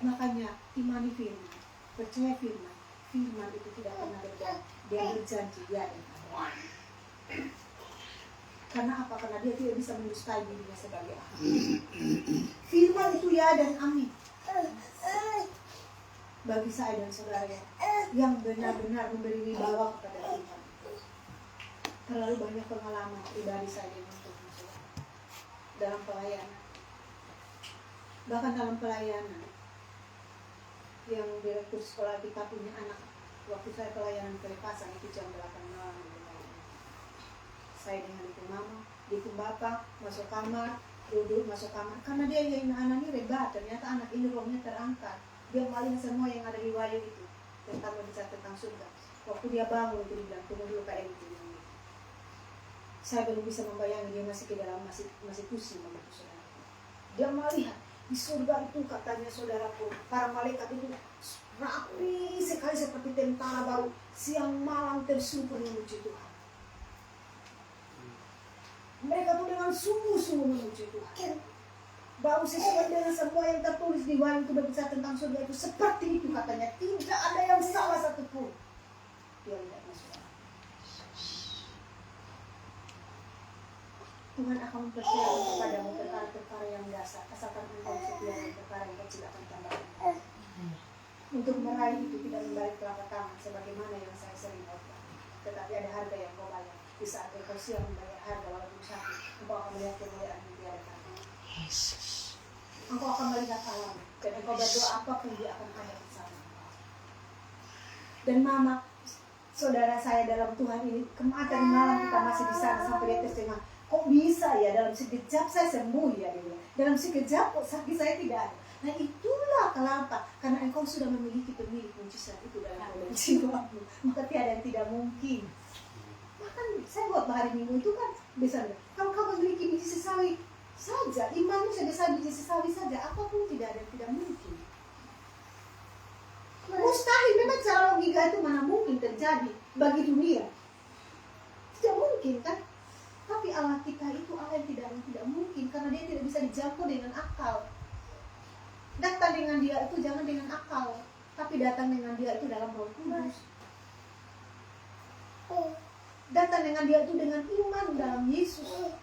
Makanya imani firman, percaya firman. Firman itu tidak pernah berbohong. Dia berjanji ya dan amin. Karena apa? Karena dia tidak bisa mendustai dirinya sebagai Allah. Firman itu ya dan amin. Bagi saya dan saudara yang benar-benar memberi wibawa kepada Tuhan. Terlalu banyak pengalaman pribadi saya dengan Tuhan, saudara. Dalam pelayanan. Bahkan dalam pelayanan. Yang direktur sekolah kita punya anak. Waktu saya pelayanan ke Lepasan itu jam 8 malam. Saya dengan itu mama, itu bapak, masuk kamar, duduk masuk kamar. Karena dia yang anak ini rebat, ternyata anak ini rohnya terangkat. Dia melihat semua yang ada di wayang itu. Tentang berbicara tentang surga. Waktu dia bangun itu dibilang, tunggu dulu Kak itu. Saya belum bisa membayangkan dia masih ke dalam, masih pusing begitu saudara. Dia melihat di surga itu katanya saudaraku, para malaikat itu rapi sekali seperti tentara baru siang malam tersumpur memuji Tuhan. Mereka tuh dengan sungguh-sungguh memuji Tuhan. Baru sesuai dengan semua yang tertulis di wayang itu berbicara tentang surga itu seperti itu katanya. Tidak ada yang salah satupun. Dia tidak masuk. Tuhan akan mempercayakan kepadamu perkara-perkara yang dasar, asalkan engkau setia dan perkara yang kecil akan tambahkan. Untuk meraih itu tidak membalik telapak tangan sebagaimana yang saya sering lakukan. Tetapi ada harga yang kau bayar. Di saat engkau siap membayar harga walaupun sakit, engkau akan melihat kemuliaan yang tiada tara. Engkau akan melihat alam dan engkau berdoa apapun dia akan ada bersama. Dan mama, saudara saya dalam Tuhan ini, kemarin malam kita masih di sana sampai dia tercengang. Kok bisa ya dalam sekejap saya sembuh ya dia. Dalam sekejap kok sakit saya tidak ada. Nah itulah kenapa, karena engkau sudah memiliki pemilik mujizat itu dalam jiwamu, maka tiada yang tidak mungkin. Bahkan saya buat hari Minggu itu kan bisa kalau kau memiliki biji sesawi saja, imanmu sebesar biji sesawi saja, apapun tidak ada yang tidak mungkin. Mustahil, memang cara logika itu mana mungkin terjadi bagi dunia. Tidak mungkin kan? Tapi Allah kita itu Allah yang tidak mungkin, karena dia tidak bisa dijangkau dengan akal. Datang dengan dia itu jangan dengan akal, tapi datang dengan dia itu dalam Roh Kudus. Datang dengan dia itu dengan iman dalam Yesus.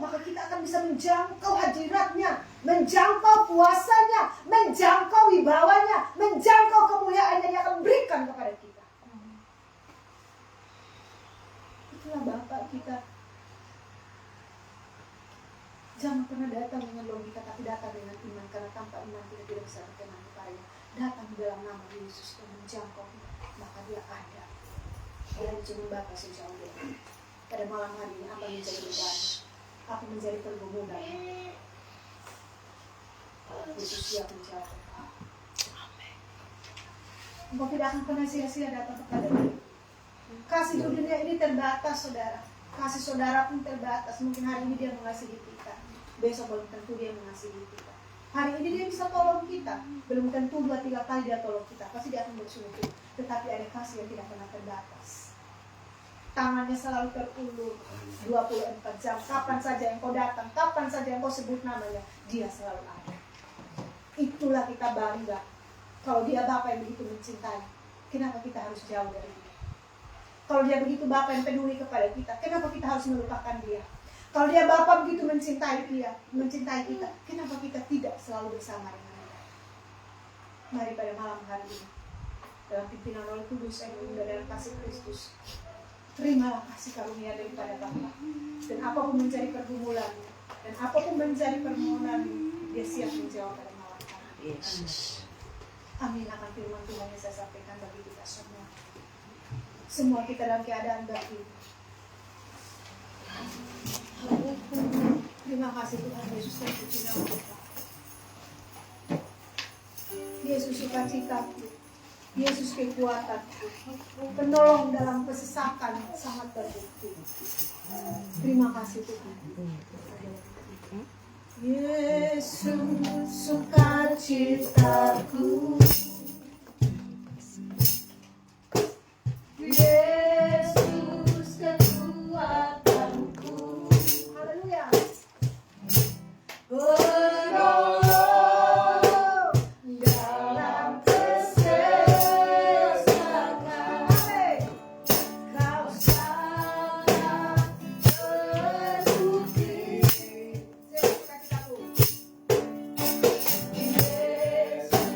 Maka kita akan bisa menjangkau hadiratnya, menjangkau kuasanya, menjangkau wibawanya, menjangkau kemuliaan yang dia akan berikan kepada kita. Itulah Bapak kita. Jangan pernah datang dengan logika, tapi datang dengan iman. Karena tanpa iman kita tidak bisa berkenan kepadanya. Datang dalam nama Yesus. Yesus yang menjangkau kita, maka dia ada. Dia mencium Bapa sejauh ini. Pada malam hari ini apa menjadi beban? Apa menjadi pergumulan? Yesus siap menjawab. Engkau tidak akan pernah sia-sia datang kepada dia. Kasih di dunia ini terbatas, saudara. Kasih saudara pun terbatas. Mungkin hari ini dia mengasihi kita, besok belum tentu dia mengasihi kita. Hari ini dia bisa tolong kita, belum tentu 2-3 kali dia tolong kita. Pasti dia akan bersungguh. Tetapi ada kasih yang tidak pernah terbatas. Tangannya selalu terulur 24 jam. Kapan saja engkau datang, kapan saja engkau sebut namanya, dia selalu ada. Itulah kita bangga. Kalau dia Bapa yang begitu mencintai, kenapa kita harus jauh dari dia? Kalau dia begitu Bapa yang peduli kepada kita, kenapa kita harus melupakan dia? Kalau dia Bapa begitu mencintai kita, kenapa kita tidak selalu bersama dengan dia? Mari pada malam hari ini, dalam pimpinan Roh Kudus yang menunda dalam kasih Kristus, terimalah kasih karunia daripada Bapa. Dan apapun menjadi pergumulan, dan apapun menjadi permohonan, dia siap menjawab pada malam hari ini. Amin. Akan firman Tuhan yang saya sampaikan bagi kita semua. Semua kita dalam keadaan baik. Terima kasih Tuhan Yesus yang puji nama kita. Yesus sukacitaku, Yesus kekuatanku, penolong dalam kesesakan sangat terbukti. Terima kasih Tuhan. Yesus sukacitaku, Yesus kekuatanku, haleluya, penolong dalam kesesakan, kau sangat terbukti. Yesus sukacitaku, Yesus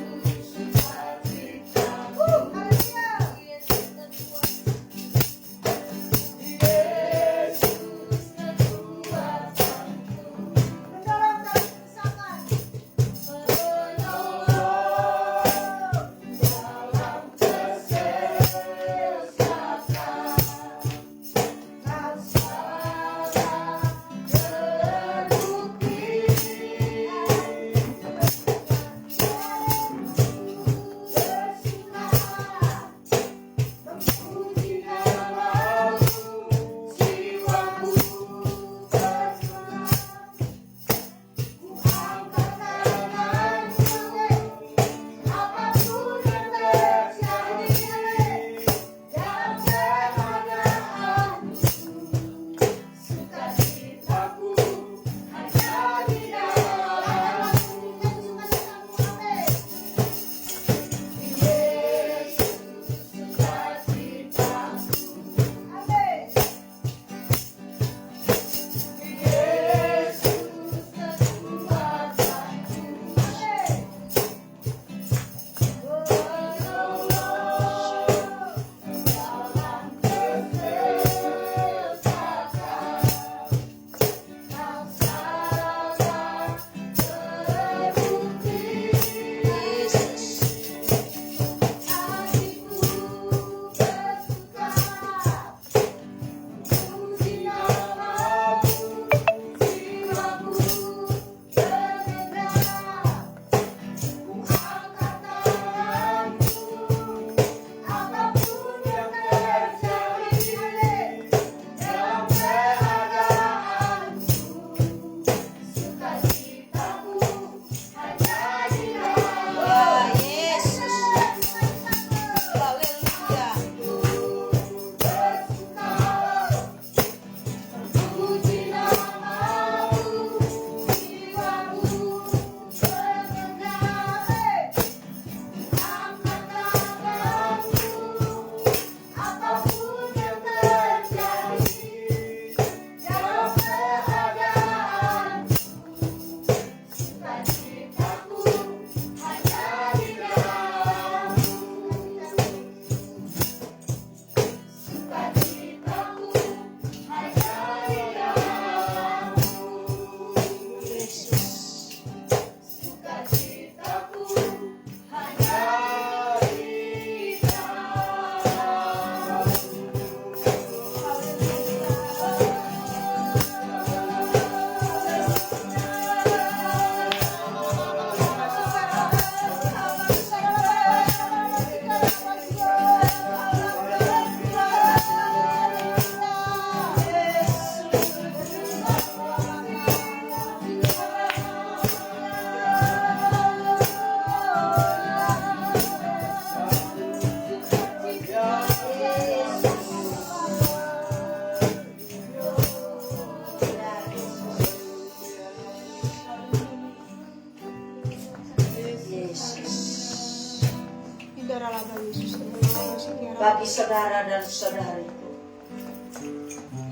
Bagi saudara dan saudariku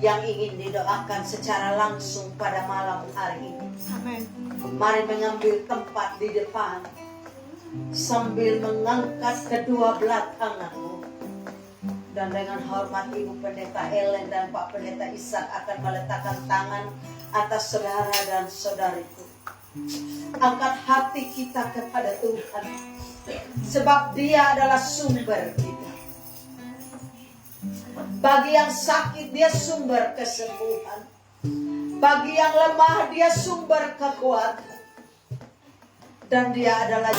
yang ingin didoakan secara langsung pada malam hari ini, mari mengambil tempat di depan sambil mengangkat kedua belah tanganmu. Dan dengan hormat Ibu Pendeta Ellen dan Pak Pendeta Ishak akan meletakkan tangan atas saudara dan saudariku. Angkat hati kita kepada Tuhan, sebab Dia adalah sumber kita. Bagi yang sakit, Dia sumber kesembuhan. Bagi yang lemah, Dia sumber kekuatan. Dan Dia adalah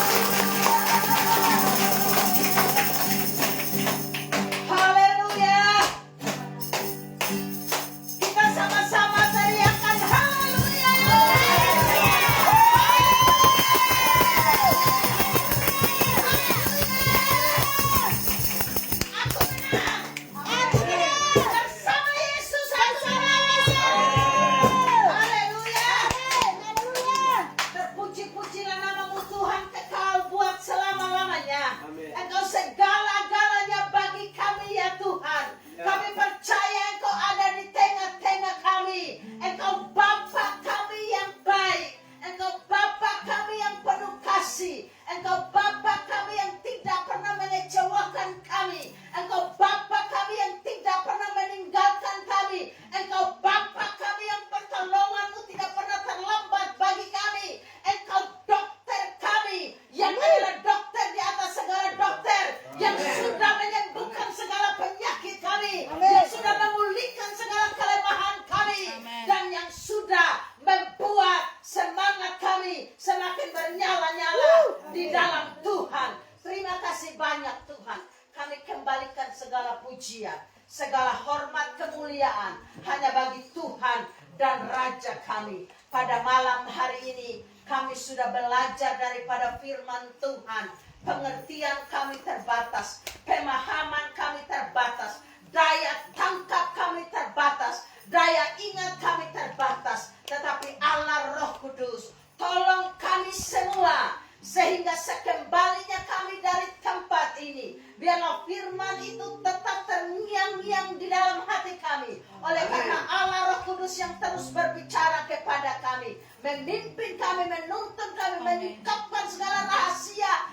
segala hormat kemuliaan hanya bagi Tuhan dan Raja kami. Pada malam hari ini kami sudah belajar daripada firman Tuhan. Pengertian kami terbatas, pemahaman kami terbatas, daya tangkap kami terbatas, daya ingat kami terbatas. Tetapi Allah Roh Kudus, tolong kami semua sehingga sekembalinya kami dari tempat ini, biarlah firman itu tetap terngiang-ngiang di dalam hati kami. Oleh karena Allah Roh Kudus yang terus berbicara kepada kami, memimpin kami, menuntun kami, menyingkapkan segala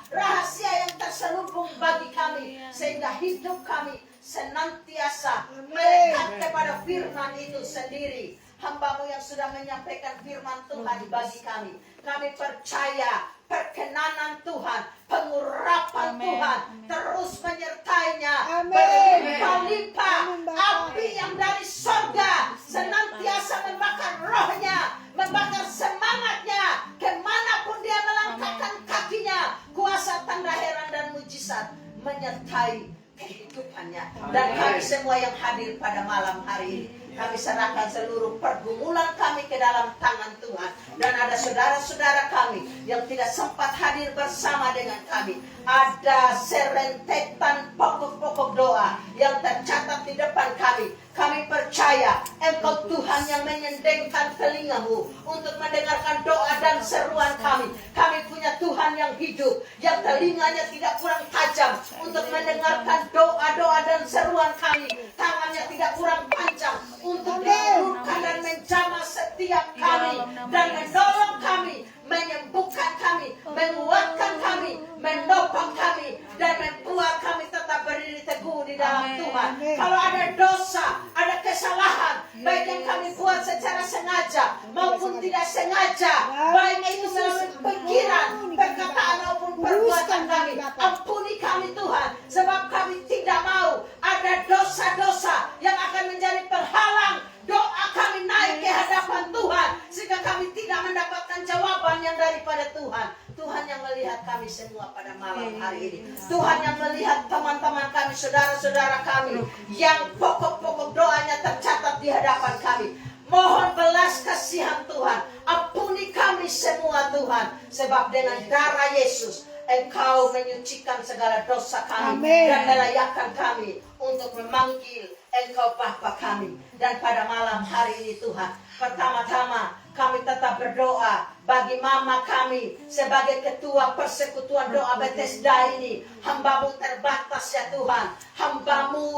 rahasia yang terselubung bagi kami, sehingga hidup kami senantiasa melekat kepada firman itu sendiri. Hamba-Mu yang sudah menyampaikan firman Tuhan bagi kami, kami percaya perkenanan Tuhan, pengurapan Tuhan terus menyertainya berlimpah-limpah. Api yang dari sorga senantiasa membakar rohnya, membakar semangatnya, kemanapun dia melangkahkan kakinya. Kuasa tanda heran dan mujizat menyertai kehidupannya. Dan kami semua yang hadir pada malam hari ini, kami serahkan seluruh pergumulan kami ke dalam tangan Tuhan. Dan ada saudara-saudara kami yang tidak sempat hadir bersama dengan kami. Ada serentetan pokok-pokok doa yang tercatat di depan kami. Kami percaya Engkau Tuhan yang menyendengkan telinga-Mu untuk mendengarkan doa dan seruan kami. Kami punya Tuhan yang hidup, yang telinganya tidak kurang tajam untuk mendengarkan doa-doa dan seruan kami. Tangannya tidak kurang panjang untuk diulurkan dan menjamah setiap kami dan menolong kami, menyembuhkan kami, menguatkan kami, menopang kami, dan membuat kami tetap berdiri teguh di dalam Tuhan. Kalau ada dosa, ada kesalahan, baik yang kami buat secara sengaja maupun tidak sengaja, baik itu melalui pikiran, perkataan maupun perbuatan kami, ampuni kami Tuhan, sebab kami tidak mau ada dosa-dosa yang akan menjadi penghalang doa kami naik ke hadapan Tuhan, sehingga kami tidak mendapatkan jawaban yang daripada Tuhan. Tuhan yang melihat kami semua pada malam hari ini. Tuhan yang melihat teman-teman kami, saudara-saudara kami yang pokok-pokok doanya tercatat di hadapan kami. Mohon belas kasihan Tuhan, ampuni kami semua Tuhan, sebab dengan darah Yesus Engkau menyucikan segala dosa kami. Amen. Dan melayakkan kami untuk memanggil Engkau Bapa kami. Dan pada malam hari ini Tuhan, pertama-tama kami tetap berdoa bagi mama kami sebagai ketua persekutuan doa Bethesda ini. Hamba-Mu terbatas ya Tuhan. Hamba-Mu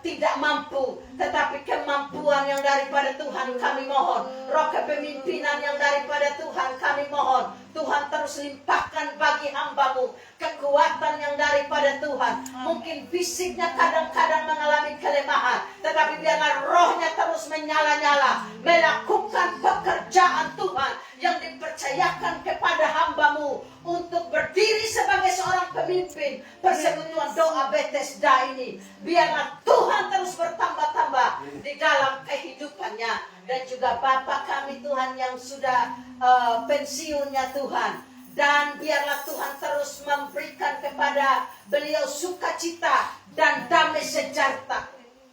tidak mampu, tetapi kemampuan yang daripada Tuhan kami mohon. Roh kepemimpinan yang daripada Tuhan kami mohon. Tuhan terus limpahkan bagi hamba-Mu kekuatan yang daripada Tuhan. Mungkin fisiknya kadang-kadang mengalami kelemahan, tetapi biarlah rohnya terus menyala-nyala, melakukan pekerjaan Tuhan yang dipercayakan kepada hamba-Mu untuk berdiri sebagai seorang pemimpin persekutuan doa Bethesda ini. Biarlah Tuhan terus bertambah-tambah di dalam kehidupannya. Dan juga Bapa kami Tuhan yang sudah pensiunnya Tuhan. Dan biarlah Tuhan terus memberikan kepada beliau sukacita dan damai sejahtera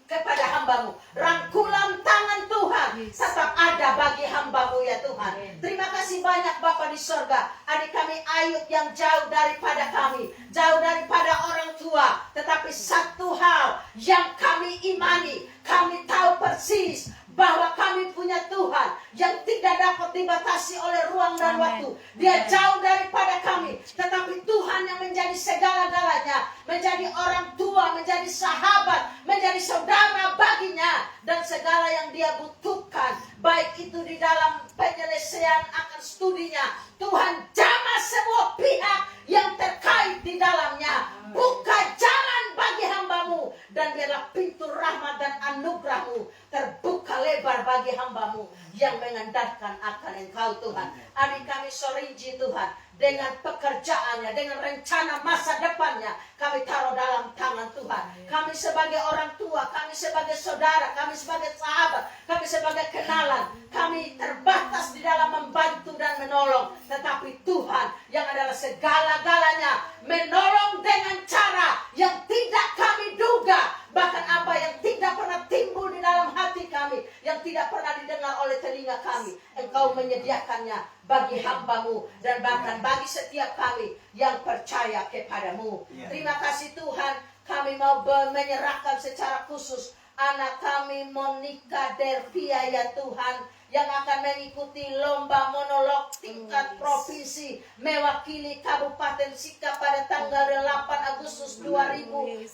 kepada hamba-Mu. Rangkulan tangan Tuhan tetap ada bagi hamba-Mu ya Tuhan. Terima kasih banyak Bapa di sorga. Adik kami Ayub yang jauh daripada kami, jauh daripada orang tua, tetapi satu hal yang kami imani, kami tahu persis bahwa kami punya Tuhan yang tidak dapat dibatasi oleh ruang dan waktu. Dia jauh daripada kami, tetapi Tuhan yang menjadi segala-galanya, menjadi orang tua, menjadi sahabat, menjadi saudara baginya, dan segala yang dia butuhkan, baik itu di dalam penyelesaian akan studinya. Tuhan jamah semua pihak yang terkait di dalamnya. Buka jalan bagi hamba-Mu, dan biarlah pintu rahmat dan anugerah-Mu terbuka lebar bagi hamba-Mu yang mengandalkan akan Engkau Tuhan. Adik kami Sorinji Tuhan, dengan pekerjaannya, dengan rencana masa depannya, kami taruh dalam tangan Tuhan. Kami sebagai orang tua, kami sebagai saudara, kami sebagai sahabat, kami sebagai kenalan, kami terbatas di dalam membantu dan menolong. Tetapi Tuhan yang adalah segala-galanya menolong dengan cara yang tidak kami duga. Bahkan apa yang tidak pernah timbul di dalam hati kami, yang tidak pernah didengar oleh telinga kami, Engkau menyediakannya bagi hamba-Mu dan bahkan bagi setiap kami yang percaya kepada-Mu. Terima kasih Tuhan. Kami mau menyerahkan secara khusus anak kami Monica Dervia ya Tuhan, yang akan mengikuti lomba monolog tingkat provinsi mewakili Kabupaten Sika pada tanggal 8 Agustus 2024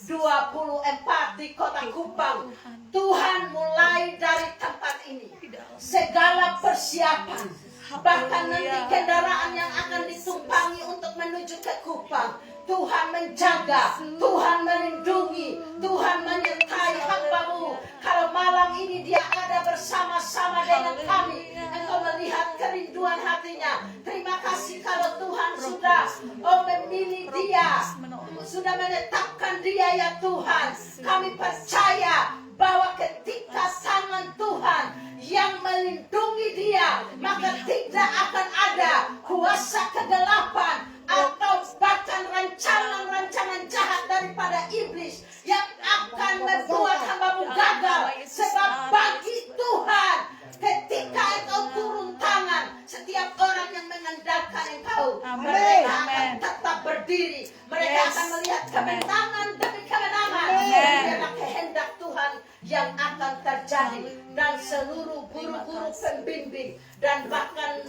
di Kota Kupang. Tuhan, mulai dari tempat ini, segala persiapan, bahkan nanti kendaraan yang akan ditumpangi untuk menuju ke Kupang, Tuhan menjaga, Tuhan melindungi, Tuhan menyertai hamba-Mu. Kalau malam ini dia ada bersama-sama dengan kami, Engkau melihat kerinduan hatinya. Terima kasih kalau Tuhan sudah memilih dia, sudah menetapkan dia ya Tuhan. Kami percaya bahwa ketika tangan Tuhan yang melindungi dia, maka tidak akan ada kuasa kegelapan atau bahkan rancangan-rancangan jahat daripada iblis yang akan membuat hamba-Mu gagal. Sebab bagi Tuhan, ketika Engkau turun tangan, setiap orang yang mengandalkan Engkau, mereka akan tetap berdiri. Mereka akan melihat kemenangan demi kemenangan. Karena kehendak Tuhan yang akan terjadi, dan seluruh guru-guru pembimbing dan bahkan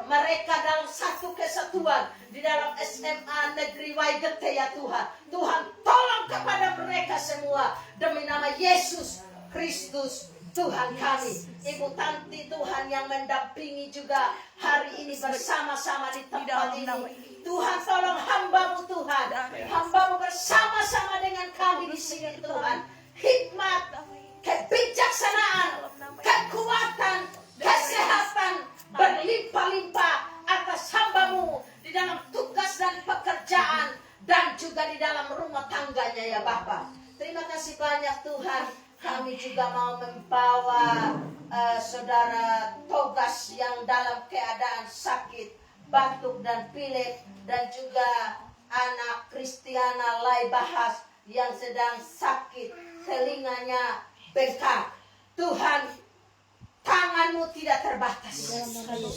mereka dalam satu kesatuan di dalam SMA Negeri Waigete ya Tuhan. Tuhan tolong kepada mereka semua demi nama Yesus Kristus Tuhan kami. Ibu Tanti Tuhan yang mendampingi juga hari ini bersama-sama di tempat ini. Tuhan tolong hamba-Mu Tuhan. Hamba-Mu bersama-sama dengan kami di sini Tuhan. Hikmat, kebijaksanaan, kekuatan, kesehatan berlimpah-limpah atas hamba-Mu di dalam tugas dan pekerjaan dan juga di dalam rumah tangganya ya Bapa. Terima kasih banyak Tuhan. Kami juga mau membawa saudara Togas yang dalam keadaan sakit, batuk dan pilek, dan juga anak Kristiana Laibahas yang sedang sakit, telinganya bengkak. Tuhan, tangan-Mu tidak terbatas.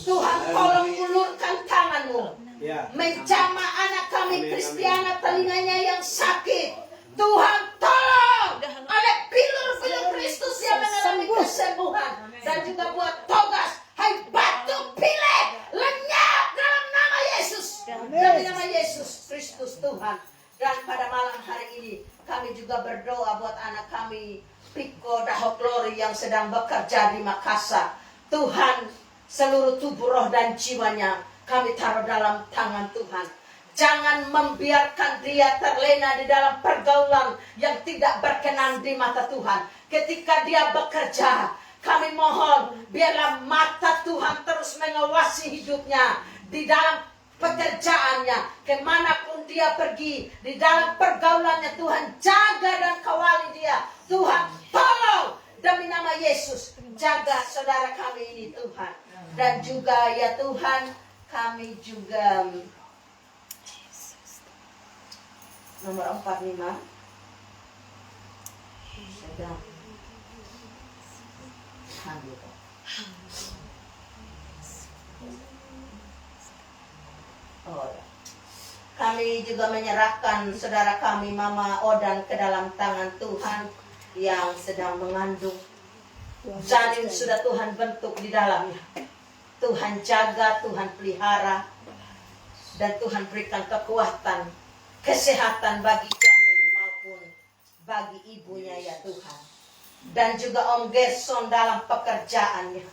Tuhan, tolong ulurkan tangan-Mu menjamah anak kami Kristiana, telinganya yang sakit. Tuhan, tolong oleh bilur-bilur Kristus yang mengalami kesembuhan, dan juga buat Togas Tuhan. Dan pada malam hari ini kami juga berdoa buat anak kami Piko Dahok Lori yang sedang bekerja di Makassar. Tuhan, seluruh tubuh, roh dan jiwanya kami taruh dalam tangan Tuhan. Jangan membiarkan dia terlena di dalam pergaulan yang tidak berkenan di mata Tuhan. Ketika dia bekerja, kami mohon biarlah mata Tuhan terus mengawasi hidupnya di dalam pekerjaannya, kemanapun dia pergi, di dalam pergaulannya. Tuhan jaga dan kawali dia. Tuhan tolong demi nama Yesus, jaga saudara kami ini Tuhan. Dan juga ya Tuhan, kami juga nomor 45 sedang hamil. Oh, ya. Kami juga menyerahkan saudara kami Mama Odan ke dalam tangan Tuhan yang sedang mengandung. Janin sudah Tuhan bentuk di dalamnya. Tuhan jaga, Tuhan pelihara, dan Tuhan berikan kekuatan, kesehatan bagi janin maupun bagi ibunya ya Tuhan. Dan juga Om Gerson dalam pekerjaannya.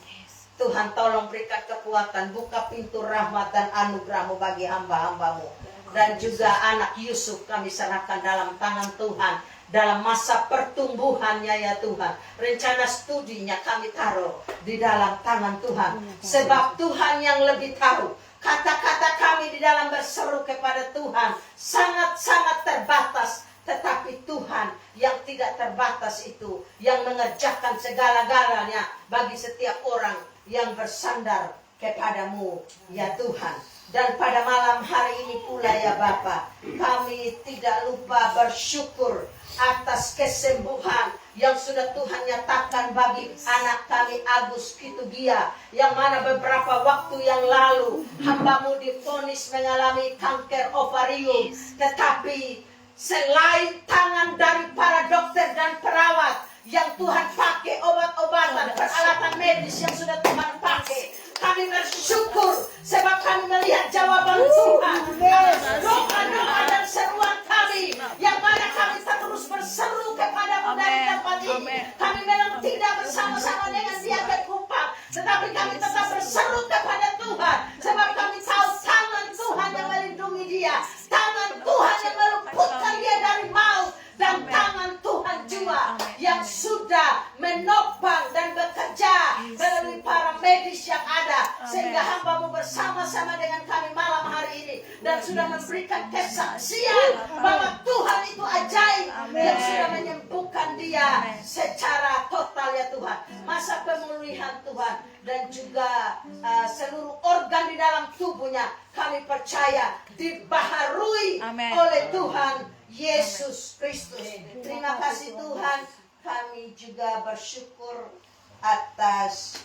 Tuhan tolong berikan kekuatan, buka pintu rahmat dan anugerah-Mu bagi hamba-hamba-Mu. Dan juga anak Yusuf kami serahkan dalam tangan Tuhan. Dalam masa pertumbuhannya ya Tuhan. Rencana studinya kami taruh di dalam tangan Tuhan. Sebab Tuhan yang lebih tahu. Kata-kata kami di dalam berseru kepada Tuhan sangat-sangat terbatas. Tetapi Tuhan yang tidak terbatas itu, yang mengerjakan segala-galanya bagi setiap orang yang bersandar kepadamu ya Tuhan. Dan pada malam hari ini pula ya Bapa, kami tidak lupa bersyukur atas kesembuhan yang sudah Tuhan nyatakan bagi anak kami Agus Kitugia, yang mana beberapa waktu yang lalu hamba-Mu divonis mengalami kanker ovarium. Tetapi selain tangan dari para dokter dan perawat yang Tuhan pakai, obat-obatan, peralatan medis yang sudah Tuhan pakai, kami bersyukur sebab kami melihat jawaban Tuhan atas doa-doa dan seruan kami, yang mana kami terus berseru kepada-Mu dari tempat ini. Kami memang tidak bersama-sama dengan dia ke Kupang, tetapi kami tetap berseru kepada Tuhan, sebab kami tahu tangan Tuhan yang melindungi dia, tangan Tuhan yang meluputkan dia dari maut, dan tangan Tuhan juga yang sudah menopang dan bekerja melalui para medis yang ada, sehingga hamba-Mu bersama-sama dengan kami malam hari ini dan sudah memberikan kesaksian bahwa Tuhan itu ajaib, yang sudah menyembuhkan dia secara total ya Tuhan. Masa pemulihan Tuhan dan juga seluruh organ di dalam tubuhnya kami percaya dibaharui oleh Tuhan Yesus Kristus. Terima kasih Tuhan. Kami juga bersyukur atas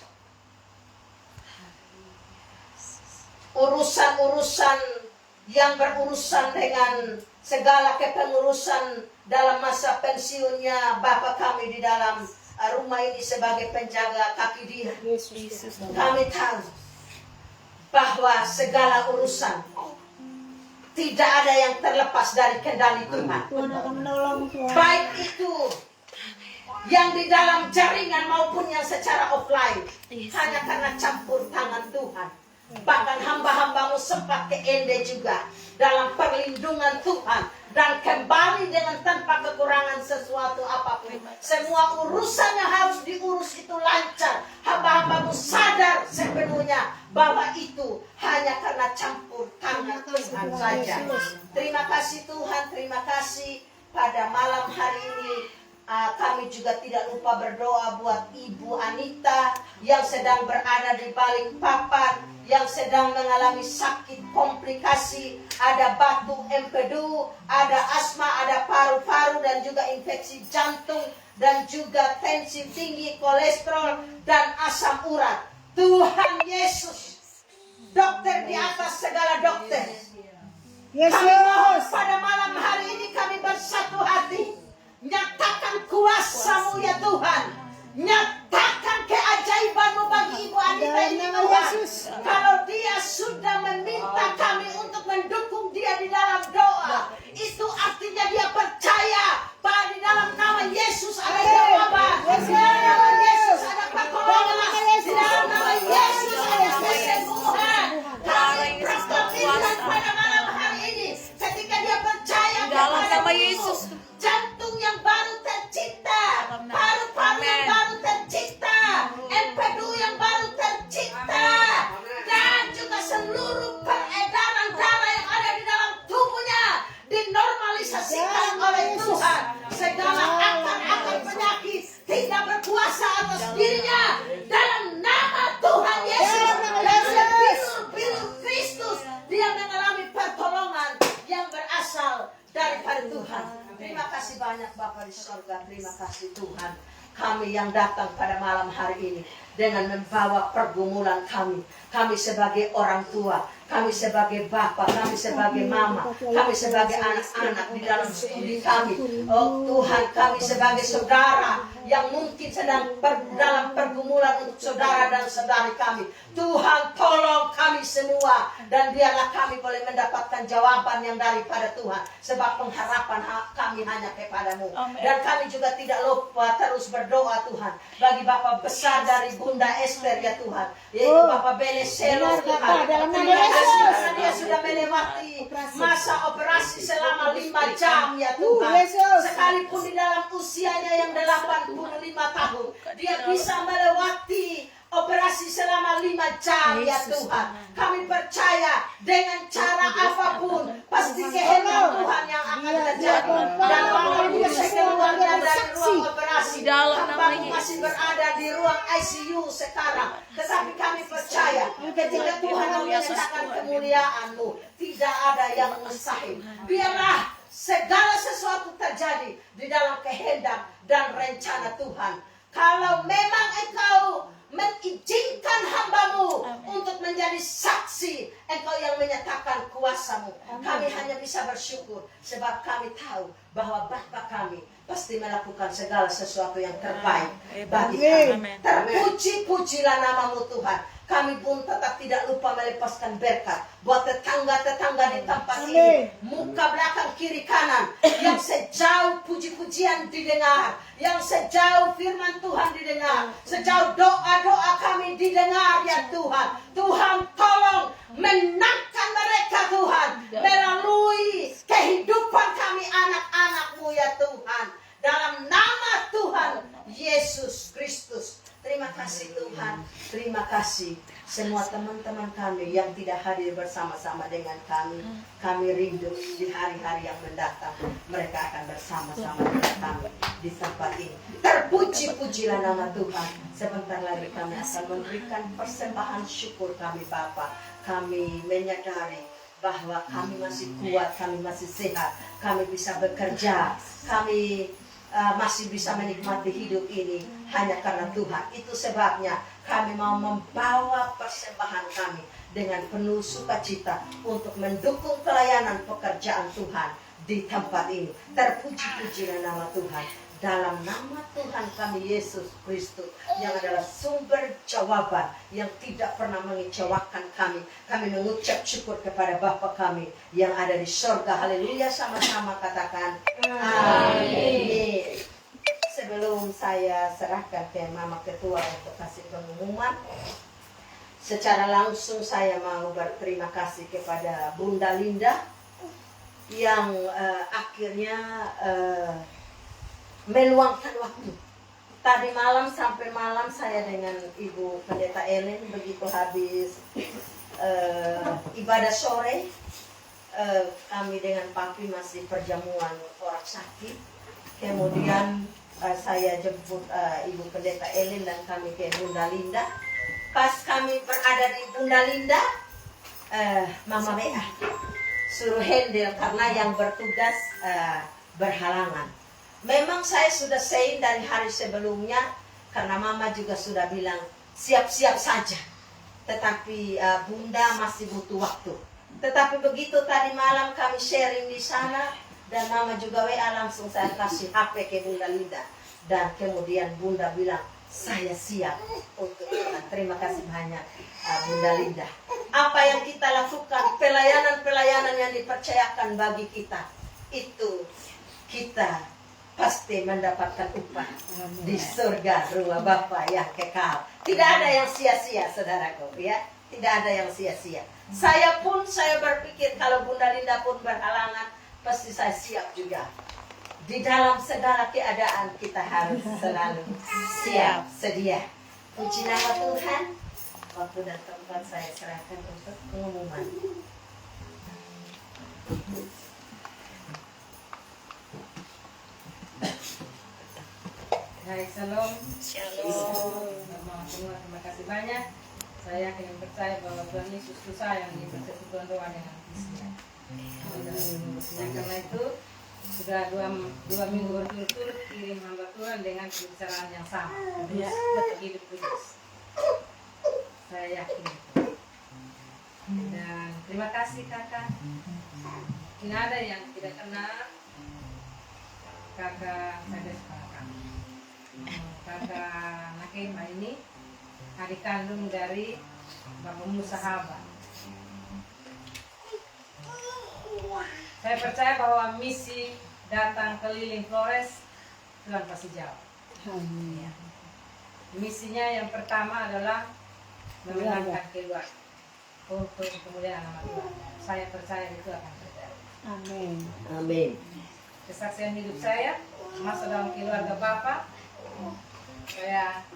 urusan-urusan yang berurusan dengan segala kepengurusan dalam masa pensiunnya Bapa kami di dalam rumah ini sebagai penjaga kaki dia. Kami tahu bahwa segala urusan tidak ada yang terlepas dari kendali Tuhan. Baik itu yang di dalam jaringan maupun yang secara offline, hanya karena campur tangan Tuhan. Bahkan hamba-hamba-Mu sempat ke Ende juga dalam perlindungan Tuhan, dan kembali dengan tanpa kekurangan sesuatu apapun. Semua urusannya harus diurus itu lancar. Hamba-hamba-Mu sadar sepenuhnya bahwa itu hanya karena campur tangan Tuhan saja. Terima kasih Tuhan, terima kasih pada malam hari ini. Kami juga tidak lupa berdoa buat Ibu Anita yang sedang berada di balik papan, yang sedang mengalami sakit komplikasi, ada batu empedu, ada asma, ada paru-paru dan juga infeksi jantung, dan juga tensi tinggi, kolesterol dan asam urat. Tuhan Yesus, dokter di atas segala dokter, kami mohon pada malam hari ini kami bersatu hati. Nyatakan kuasa-Mu ya Tuhan. Nyatakan keajaiban-Mu bagi Ibu Anita ini Tuhan. Kalau dia sudah meminta kami untuk mendukung dia di dalam doa, nama Yesus. Jantung yang baru tercipta, paru-paru yang baru tercicta, empedu yang baru tercipta, dan juga seluruh peredaran darah yang ada di dalam tubuhnya dinormalisasikan oleh Tuhan. Segala akar-akar penyakit tidak berkuasa atas dirinya dalam nama Tuhan Yesus. Dan sebilur-bilur Kristus dia mengalami pertolongan yang berasal daripada Tuhan. Terima kasih banyak Bapa di sorga. Terima kasih Tuhan. Kami yang datang pada malam hari ini dengan membawa pergumulan kami. Kami sebagai orang tua, kami sebagai bapak, kami sebagai mama, kami sebagai anak-anak di dalam studi kami. Oh Tuhan, kami sebagai saudara yang mungkin sedang dalam pergumulan untuk saudara dan saudari kami. Tuhan tolong kami semua dan biarlah kami boleh mendapatkan jawaban yang daripada Tuhan. Sebab pengharapan kami hanya kepadamu. Dan kami juga tidak lupa terus berdoa Tuhan. Bagi Bapak besar dari Bunda Esther ya Tuhan. Yaitu Bapak Beneselo Tuhan. Terima kasih karena dia sudah melewati masa operasi selama 5 jam ya Tuhan. Sekalipun di dalam usianya yang 85 tahun. Dia bisa melewati operasi selama 5 jam ya Tuhan. Kami percaya dengan cara apapun pasti kehendak Tuhan yang akan terjadi. Dan walaupun keluarnya dari ruang operasi, hamba masih berada di ruang ICU sekarang. Tetapi kami percaya ketika Tuhan menyatakan kemuliaan-Mu, tidak ada yang mustahil. Biarlah segala sesuatu terjadi di dalam kehendak dan rencana Tuhan. Kalau memang Engkau mengizinkan hamba-Mu untuk menjadi saksi, Engkau yang menyatakan kuasa-Mu. Kami hanya bisa bersyukur sebab kami tahu bahwa Bapa kami pasti melakukan segala sesuatu yang terbaik bagi kami. Terpuji-pujilah nama-Mu Tuhan. Kami pun tetap tidak lupa melepaskan berkat buat tetangga-tetangga di tempat ini, muka belakang kiri kanan, yang sejauh puji-pujian didengar, yang sejauh firman Tuhan didengar, sejauh doa-doa kami didengar ya Tuhan. Tuhan tolong menangkan mereka Tuhan melalui kehidupan kami anak-anak-Mu ya Tuhan. Dalam nama Tuhan Yesus Kristus. Terima kasih Tuhan. Terima kasih semua teman-teman kami yang tidak hadir bersama-sama dengan kami. Kami rindu di hari-hari yang mendatang mereka akan bersama-sama dengan kami di tempat ini. Terpuji-pujilah nama Tuhan. Sebentar lagi kami akan memberikan persembahan syukur kami Bapa. Kami menyadari bahwa kami masih kuat, kami masih sehat, kami bisa bekerja, kami masih bisa menikmati hidup ini hanya karena Tuhan. Itu sebabnya kami mau membawa persembahan kami dengan penuh sukacita untuk mendukung pelayanan pekerjaan Tuhan di tempat ini. Terpuji-pujilah nama Tuhan. Dalam nama Tuhan kami Yesus Kristus yang adalah sumber jawaban yang tidak pernah mengecewakan kami. Kami mengucap syukur kepada Bapa kami yang ada di sorga. Haleluya, sama-sama katakan amin. Sebelum saya serahkan ke Mama Ketua untuk kasih pengumuman, secara langsung saya mau berterima kasih kepada Bunda Linda yang akhirnya meluangkan waktu. Tadi malam sampai malam saya dengan Ibu Pendeta Ellen begitu habis ibadah sore, kami dengan Papi masih perjamuan orang sakit. Kemudian saya jemput Ibu Pendeta Ellen dan kami ke Bunda Linda. Pas kami berada di Bunda Linda, Mama Bea suruh handle karena yang bertugas berhalangan. Memang saya sudah say dari hari sebelumnya karena Mama juga sudah bilang siap-siap saja. Tetapi Bunda masih butuh waktu. Tetapi begitu tadi malam kami sharing di sana dan Mama juga WA, langsung saya kasih HP ke Bunda Linda. Dan kemudian Bunda bilang saya siap untuk Tuhan. Terima kasih banyak Bunda Linda. Apa yang kita lakukan, pelayanan-pelayanan yang dipercayakan bagi kita, itu kita pasti mendapatkan upah di surga rumah Bapa yang kekal. Tidak ada yang sia-sia saudaraku ya. Tidak ada yang sia-sia. Saya berpikir kalau Bunda Linda pun berhalangan, pasti saya siap juga. Di dalam segala keadaan kita harus selalu siap, sedia. Puji nama Tuhan. Waktu dan tempat saya serahkan untuk pengumuman. Hai, shalom. Shalom. Semua terima kasih banyak. Saya yakin dan percaya bahwa Tuhan Yesus itu sayang di persekutuan doa dengan Kristus. Karena itu sudah dua minggu berturut-turut kirim hamba Tuhan dengan pembicaraan yang sama. Hidup kudus. Saya yakin itu. Dan terima kasih kakak. Mungkin ada yang tidak kenal kakak saya sekarang kami. Kakak Nakema ini adik kandung dari Bapak Musa Haba. Saya percaya bahwa misi datang keliling Flores Tuhan pasti jawab. Ya. Misinya yang pertama adalah memenangkan keluarga untuk kemudian nama Tuhan. Saya percaya itu akan terjadi. Amin. Amin. Kesaksian hidup saya masuk dalam keluarga Bapak, saya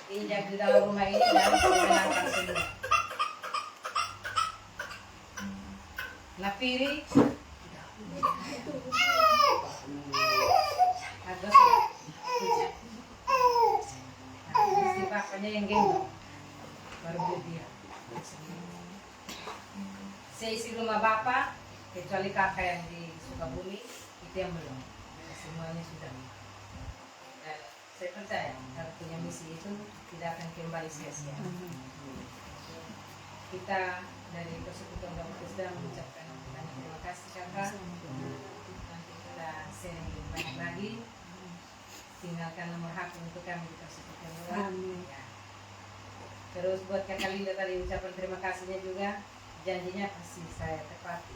injak di dalam rumah ini dan memenangkan semua. Napiri agak mesti bapaknya yang gendong baru dia. Saya isi rumah Bapak kecuali kakak yang di Sukabumi itu yang belum. Semuanya sudah. Dan saya percaya kalau punya misi itu tidak akan kembali sia-sia. Kita dari Persekutuan Doa Bethesda mengucapkan banyak terima kasih kakak. Nanti kita sharing lebih banyak lagi. Tinggalkan nomor HP untuk kami di Persekutuan Doa. Ya. Terus buat kakak Linda tadi ucapan terima kasihnya juga. Janjinya pasti saya tepati.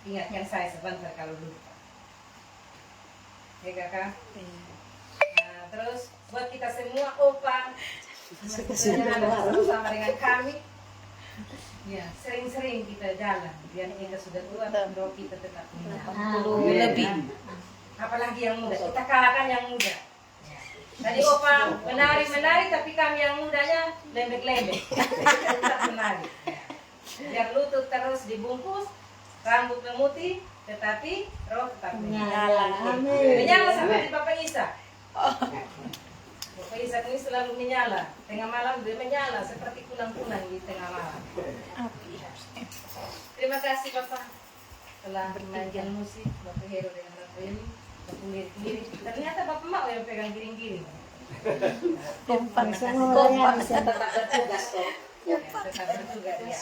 Ingatkan saya sebentar kalau lupa. Oke kakak. Nah, terus buat kita semua opa bersama dengan kami. Ya, sering-sering kita jalan biar kita sudah tua dan roh kita tetap lebih. Apalagi yang muda, kita kalahkan yang muda. Ya. Tadi opa menari tapi kami yang mudanya lembek-lembek. Tetap menari. Ya. Biar lutut terus dibungkus, rambut memutih, tetapi roh tetap menyala. Menyala sampai di Bapak Isa. Bapak Isa ini selalu menyala. Tengah malam dia menyala seperti kunang-kunang di tengah malam. Terima kasih Bapak telah memainkan musik Bapak Hero dengan Bapak ini. Bapak lirik-lirik. Ternyata Bapak mau yang pegang giring-giring. Kompak semua. Tetap bertugas kok. Tetap bertugas ya.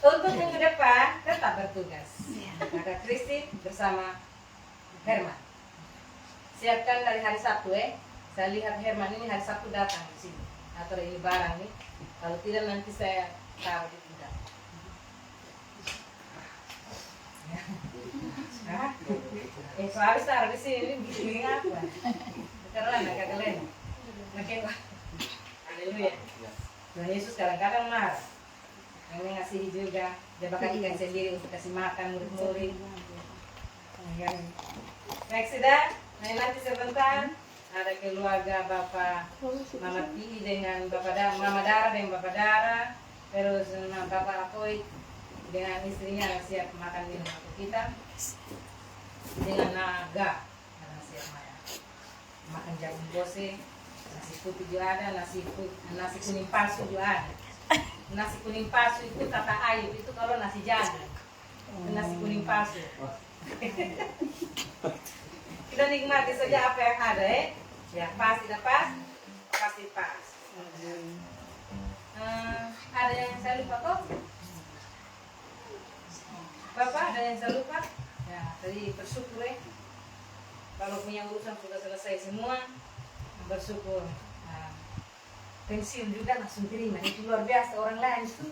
Untuk minggu depan tetap bertugas. Kakak Kristi bersama Herman. Siapkan dari hari Sabtu Saya lihat Herman ini hari Sabtu datang di sini. Atau ini barang nih. Kalau tidak nanti saya taruh di gudang. Soalnya taruh di sini ini bikin apa? Karena agak kalian. Makin haleluya. Tuhan Yesus kadang-kadang marah. Yang ngasih juga, dia bakal ikan sendiri untuk kasih makan murid-murid. Baik sudah, nanti sebentar ada keluarga Bapak Mama Pi dengan Mama Dara dengan Bapak Dara, terus Bapak Apoy dengan istrinya yang siap makan minum untuk kita, dengan Naga yang siap makan jagung bose, nasi putih juga ada, nasi kuning palsu juga ada. Nasi kuning palsu itu kata Ayub itu kalau nasi jagung. Nasi kuning palsu. Kita nikmati saja apa yang ada Ya pas tidak pas, pasti pas. Ada yang saya lupa kok? Bapak ada yang saya lupa? Ya tadi bersyukur kalau punya urusan sudah selesai semua, bersyukur. Pensiun juga langsung terima, itu luar biasa. Orang lain itu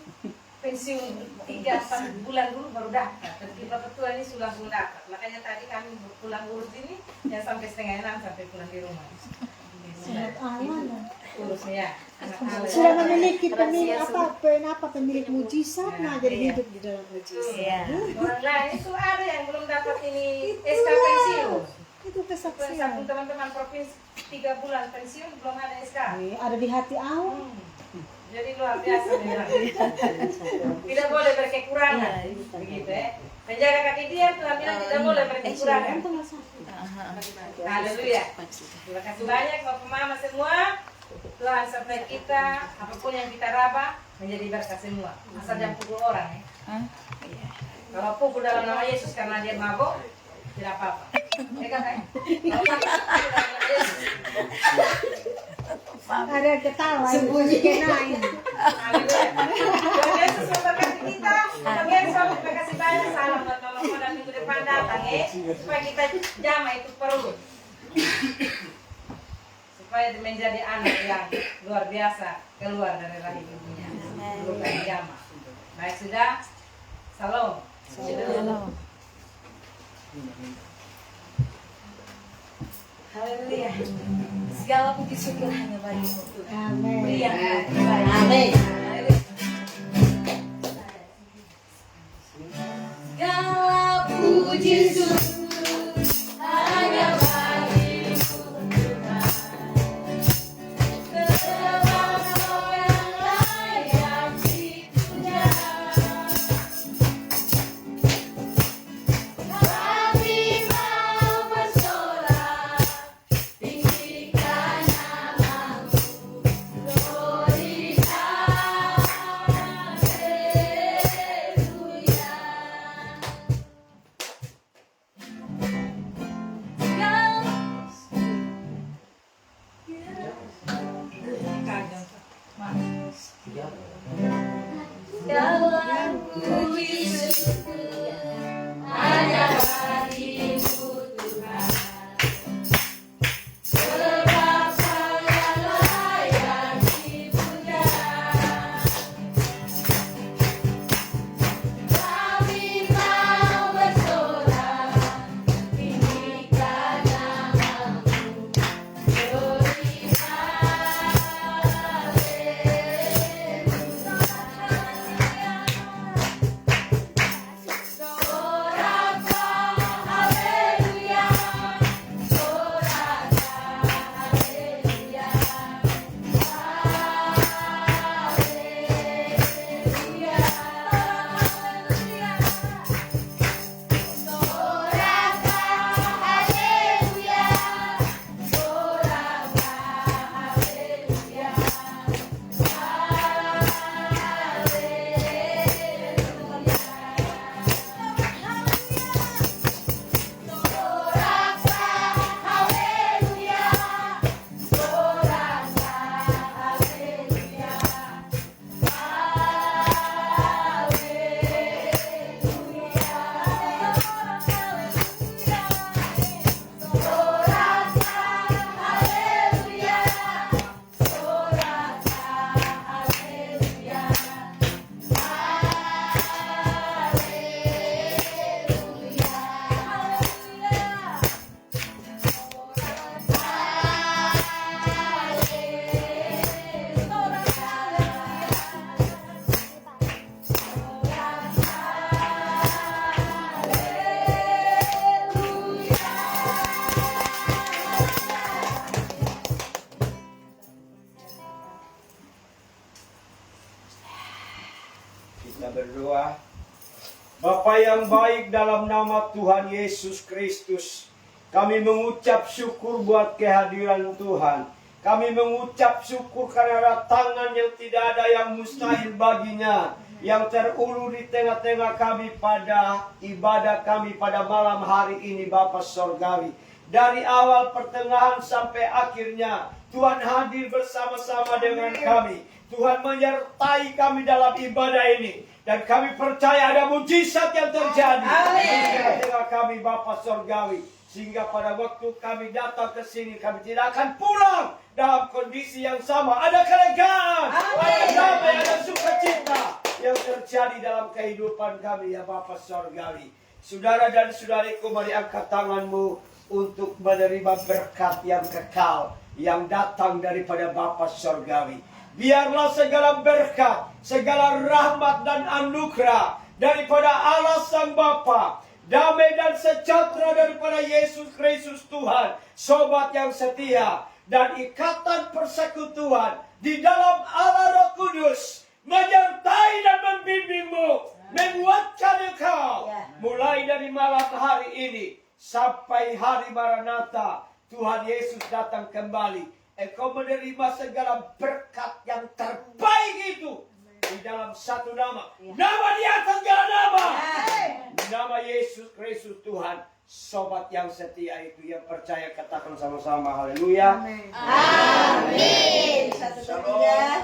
pensiun 3-4 bulan dulu baru dapat, tapi Bapak Tua ini sudah langsung dapat. Makanya tadi kami pulang urus ini ya sampai 5:30 sampai pulang di rumah. Sangat aman. Urusnya ya. Anak Allah. Sudah memiliki pemilik mujizat, nah jadi hidup di dalam mujizat. Iya. Orang lain itu ada yang belum dapat ini SK pensiun. Itu kesaksian. Satu teman-teman provinsi 3 bulan pensiun belum ada SK. Ada di hati Allah. Jadi luar biasa memang. Tidak boleh berkekurangan. Begitu ya. Penjaga kaki dia Tuhan bilang tidak boleh berkekurangan. Haleluya. Terima kasih banyak Bapak Mama semua. Tuhan sampai kita apapun yang kita raba menjadi berkat semua. Asal jangan pukul orang ya. Kalau pukul dalam nama Yesus karena dia mabuk tidak apa-apa. Ya kan? Kalau pukul dalam nama Yesus. Ada ketawa. Sembunyi. Haleluya. Tuhan Yesus memberkati kita. Pemirsa, terima kasih banyak. Salam buat mama dan minggu depan datang ya. Supaya kita jama itu perlu. Supaya menjadi anak yang luar biasa keluar dari rahim ibunya. Bukan jama. Baik sudah. Salam. Salam. Haleluya. Segala puji syukur hanya bagi-Mu Tuhan. Amin. Amin. Segala puji syukur hanya bagi-Mu Tuhan. Sebab Kau yang layak dipuja. Kami mau bersorak, tinggikan nama-Mu, glorikan, haleluya. Segala puji syukur hanya bagi-Mu Tuhan. Sebab Kau yang layak dipuja. Kami mau bersorak, tinggikan nama-Mu, glorikan, haleluya. Kita berdoa. Bapa yang baik, dalam nama Tuhan Yesus Kristus, kami mengucap syukur buat kehadiran Tuhan. Kami mengucap syukur karena ada tangan yang tidak ada yang mustahil baginya, yang terulur di tengah-tengah kami pada ibadah kami pada malam hari ini, Bapa Sorgawi. Dari awal, pertengahan, sampai akhirnya, Tuhan hadir bersama-sama dengan kami. Tuhan menyertai kami dalam ibadah ini. Dan kami percaya ada mujizat yang terjadi di tengah-tengah kami, Bapa Sorgawi. Sehingga pada waktu kami datang ke sini, kami tidak akan pulang dalam kondisi yang sama. Ada kelegaan, ada damai, ada sukacita yang terjadi dalam kehidupan kami, ya Bapa Sorgawi. Saudara dan saudariku, mari angkat tanganmu untuk menerima berkat yang kekal. yang datang daripada Bapa Surgawi. Biarlah segala berkat, segala rahmat dan anugerah daripada Allah Sang Bapa, damai dan sejahtera daripada Yesus Kristus Tuhan, sobat yang setia, dan ikatan persekutuan di dalam Allah Roh Kudus menyertai dan membimbingmu, menguatkan engkau, mulai dari malam hari ini sampai hari Maranatha, Tuhan Yesus datang kembali. Engkau menerima segala berkat yang terbaik itu di dalam satu nama. Nama di atas segala nama. Nama Yesus Kristus Tuhan. Sobat yang setia itu yang percaya katakan sama-sama haleluya. Amin. Satu, tiga.